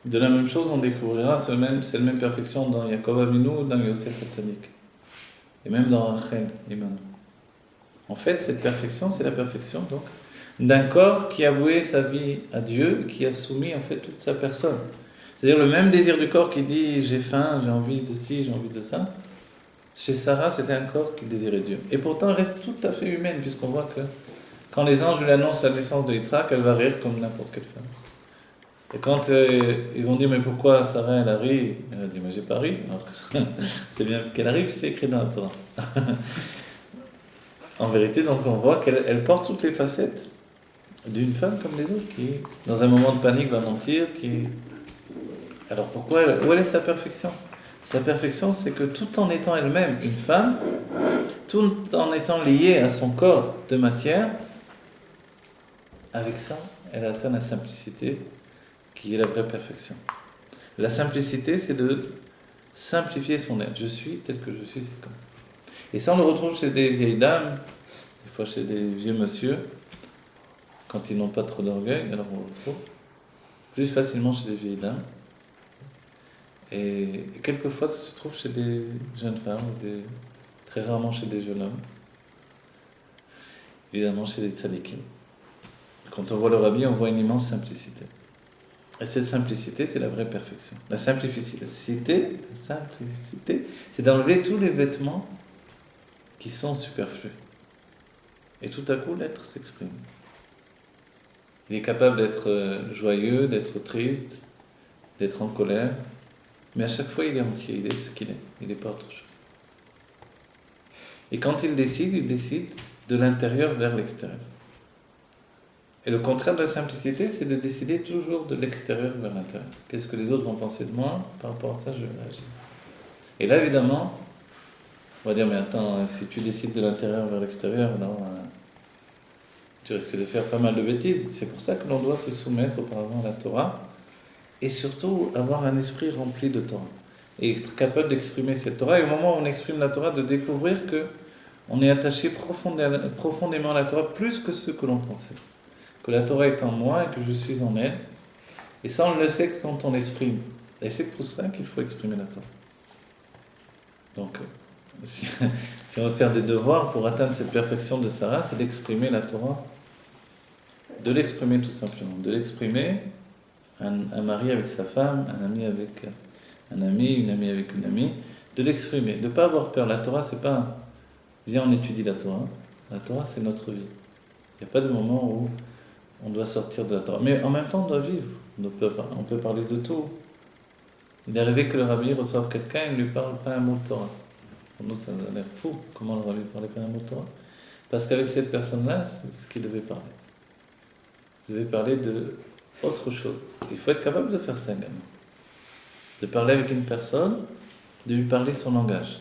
De la même chose, on découvrira cette même perfection dans Yaakov Avinu, dans Yosef Hatzadik. Et même dans Rachel, Imanu. En fait, cette perfection, c'est la perfection donc d'un corps qui a voué sa vie à Dieu, qui a soumis en fait toute sa personne. C'est-à-dire le même désir du corps qui dit j'ai faim, j'ai envie de ci, j'ai envie de ça. Chez Sarah, c'était un corps qui désirait Dieu. Et pourtant, elle reste tout à fait humaine, puisqu'on voit que quand les anges lui annoncent la naissance de Yitzhak, elle va rire comme n'importe quelle femme. Et quand ils vont dire mais pourquoi Sarah elle a ri, elle a dit mais j'ai pas ri. Alors que c'est bien qu'elle arrive, c'est écrit dans la Torah. En vérité, donc on voit qu'elle porte toutes les facettes d'une femme comme les autres, qui, dans un moment de panique, va mentir. Alors pourquoi où elle est sa perfection? Sa perfection, c'est que tout en étant elle-même une femme, tout en étant liée à son corps de matière, avec ça, elle atteint la simplicité qui est la vraie perfection. La simplicité, c'est de simplifier son être. Je suis tel que je suis, c'est comme ça. Et ça, on le retrouve chez des vieilles dames, des fois chez des vieux monsieur, quand ils n'ont pas trop d'orgueil, alors on le retrouve plus facilement chez des vieilles dames. Et quelquefois, ça se trouve chez des jeunes femmes, très rarement chez des jeunes hommes. Évidemment, chez les tzadikim. Quand on voit le rabbi, on voit une immense simplicité. Et cette simplicité, c'est la vraie perfection. La simplicité, c'est d'enlever tous les vêtements qui sont superflus. Et tout à coup, l'être s'exprime. Il est capable d'être joyeux, d'être triste, d'être en colère, mais à chaque fois, il est entier, il est ce qu'il est, il n'est pas autre chose. Et quand il décide de l'intérieur vers l'extérieur. Et le contraire de la simplicité, c'est de décider toujours de l'extérieur vers l'intérieur. Qu'est-ce que les autres vont penser de moi? Par rapport à ça, je vais agir. Et là, évidemment, on va dire, mais attends, si tu décides de l'intérieur vers l'extérieur, alors tu risques de faire pas mal de bêtises. C'est pour ça que l'on doit se soumettre auparavant à la Torah et surtout avoir un esprit rempli de Torah. Et être capable d'exprimer cette Torah. Et au moment où on exprime la Torah, de découvrir que on est attaché profondément à la Torah plus que ce que l'on pensait. Que la Torah est en moi et que je suis en elle. Et ça, on le sait que quand on l'exprime. Et c'est pour ça qu'il faut exprimer la Torah. Donc, si on veut faire des devoirs pour atteindre cette perfection de Sarah, c'est d'exprimer la Torah. De l'exprimer tout simplement. De l'exprimer, un mari avec sa femme, un ami avec un ami, une amie avec une amie. De l'exprimer. De ne pas avoir peur. La Torah, c'est pas... Viens, on étudie la Torah. La Torah, c'est notre vie. Il n'y a pas de moment où on doit sortir de la Torah. Mais en même temps, on doit vivre. On peut parler de tout. Il est arrivé que le rabbi reçoive quelqu'un et ne lui parle pas un mot de Torah. Pour nous, ça a l'air fou. Comment le rabbi ne parlait pas un mot de Torah? Parce qu'avec cette personne-là, c'est ce qu'il devait parler. Il devait parler de autre chose. Il faut être capable de faire ça également. De parler avec une personne, de lui parler son langage.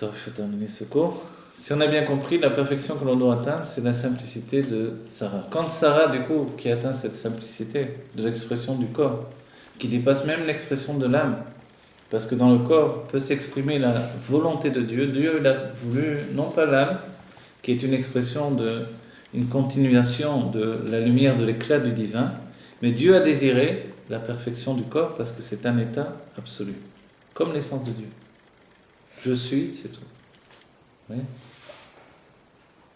Il faut terminer ce cours. Si on a bien compris, la perfection que l'on doit atteindre, c'est la simplicité de Sarah. Quand Sarah, du coup, qui atteint cette simplicité de l'expression du corps, qui dépasse même l'expression de l'âme, parce que dans le corps peut s'exprimer la volonté de Dieu. Dieu, il a voulu, non pas l'âme, qui est une expression une continuation de la lumière, de l'éclat du divin, mais Dieu a désiré la perfection du corps parce que c'est un état absolu, comme l'essence de Dieu. Je suis, c'est tout. Oui.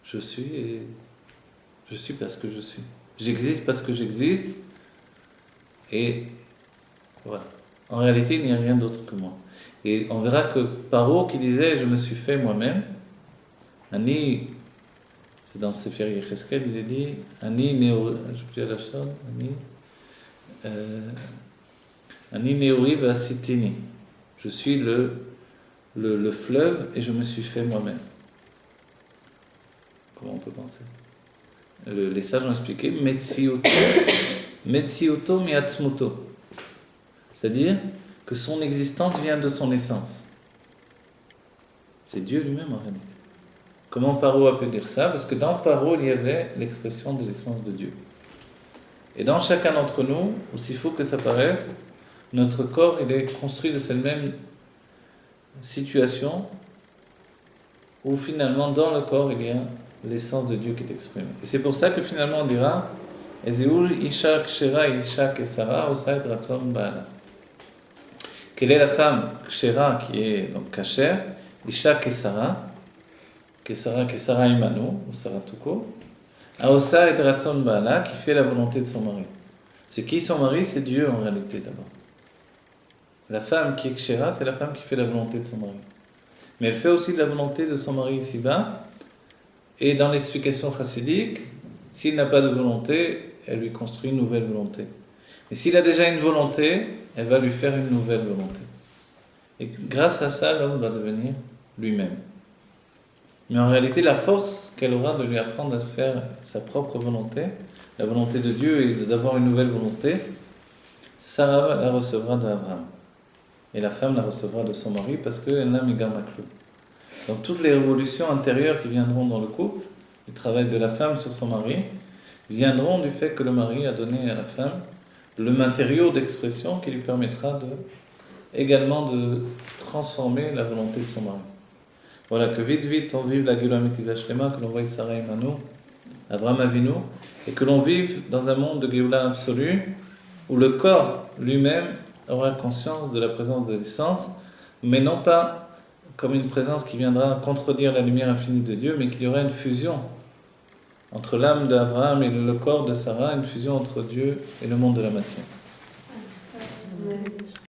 Je suis et je suis parce que je suis. J'existe parce que j'existe et voilà. En réalité, il n'y a rien d'autre que moi. Et on verra que Paro qui disait « je me suis fait moi-même », Ani, c'est dans le Sefer Yecheskel, il est dit « Ani Neori », je ne sais plus à la chose, Ani Neori Vasitini. Je suis le fleuve et je me suis fait moi-même. Comment on peut penser? Les sages ont expliqué Metsioto miatzmuto. C'est-à-dire que son existence vient de son essence. C'est Dieu lui-même en réalité. Comment Paro a pu dire ça? Parce que dans Paro, il y avait l'expression de l'essence de Dieu. Et dans chacun d'entre nous, aussi faux que ça paraisse, notre corps il est construit de cette même situation où finalement dans le corps il y a l'essence de Dieu qui est exprimée. Et c'est pour ça que finalement on dira Ezeul Isha Kshera Isha Kesara Osait Ratson Baala. Quelle est la femme Kshera qui est donc Kasher, Isha Kesara, Kesara Imanu, ou Saratuko, Aosa et Ratson Baala, qui fait la volonté de son mari. C'est qui son mari? C'est Dieu en réalité d'abord. La femme qui est Kshera, c'est la femme qui fait la volonté de son mari. Mais elle fait aussi la volonté de son mari ici-bas. Et dans l'explication chassidique, s'il n'a pas de volonté, elle lui construit une nouvelle volonté. Mais s'il a déjà une volonté, elle va lui faire une nouvelle volonté. Et grâce à ça, l'homme va devenir lui-même. Mais en réalité, la force qu'elle aura de lui apprendre à faire sa propre volonté, la volonté de Dieu et d'avoir une nouvelle volonté, Sarah la recevra d'Abraham. Et la femme la recevra de son mari parce qu'elle n'a mis Gamaklou. Donc toutes les révolutions intérieures qui viendront dans le couple, le travail de la femme sur son mari, viendront du fait que le mari a donné à la femme le matériau d'expression qui lui permettra également de transformer la volonté de son mari. Voilà, que vite on vive la Géoula Mitiva Shlema, que l'on voie Sarah Imanu, Avraham Avinu, et que l'on vive dans un monde de Géoula absolue, où le corps lui-même aura conscience de la présence de l'essence, mais non pas comme une présence qui viendra contredire la lumière infinie de Dieu, mais qu'il y aura une fusion entre l'âme d'Abraham et le corps de Sarah, une fusion entre Dieu et le monde de la matière.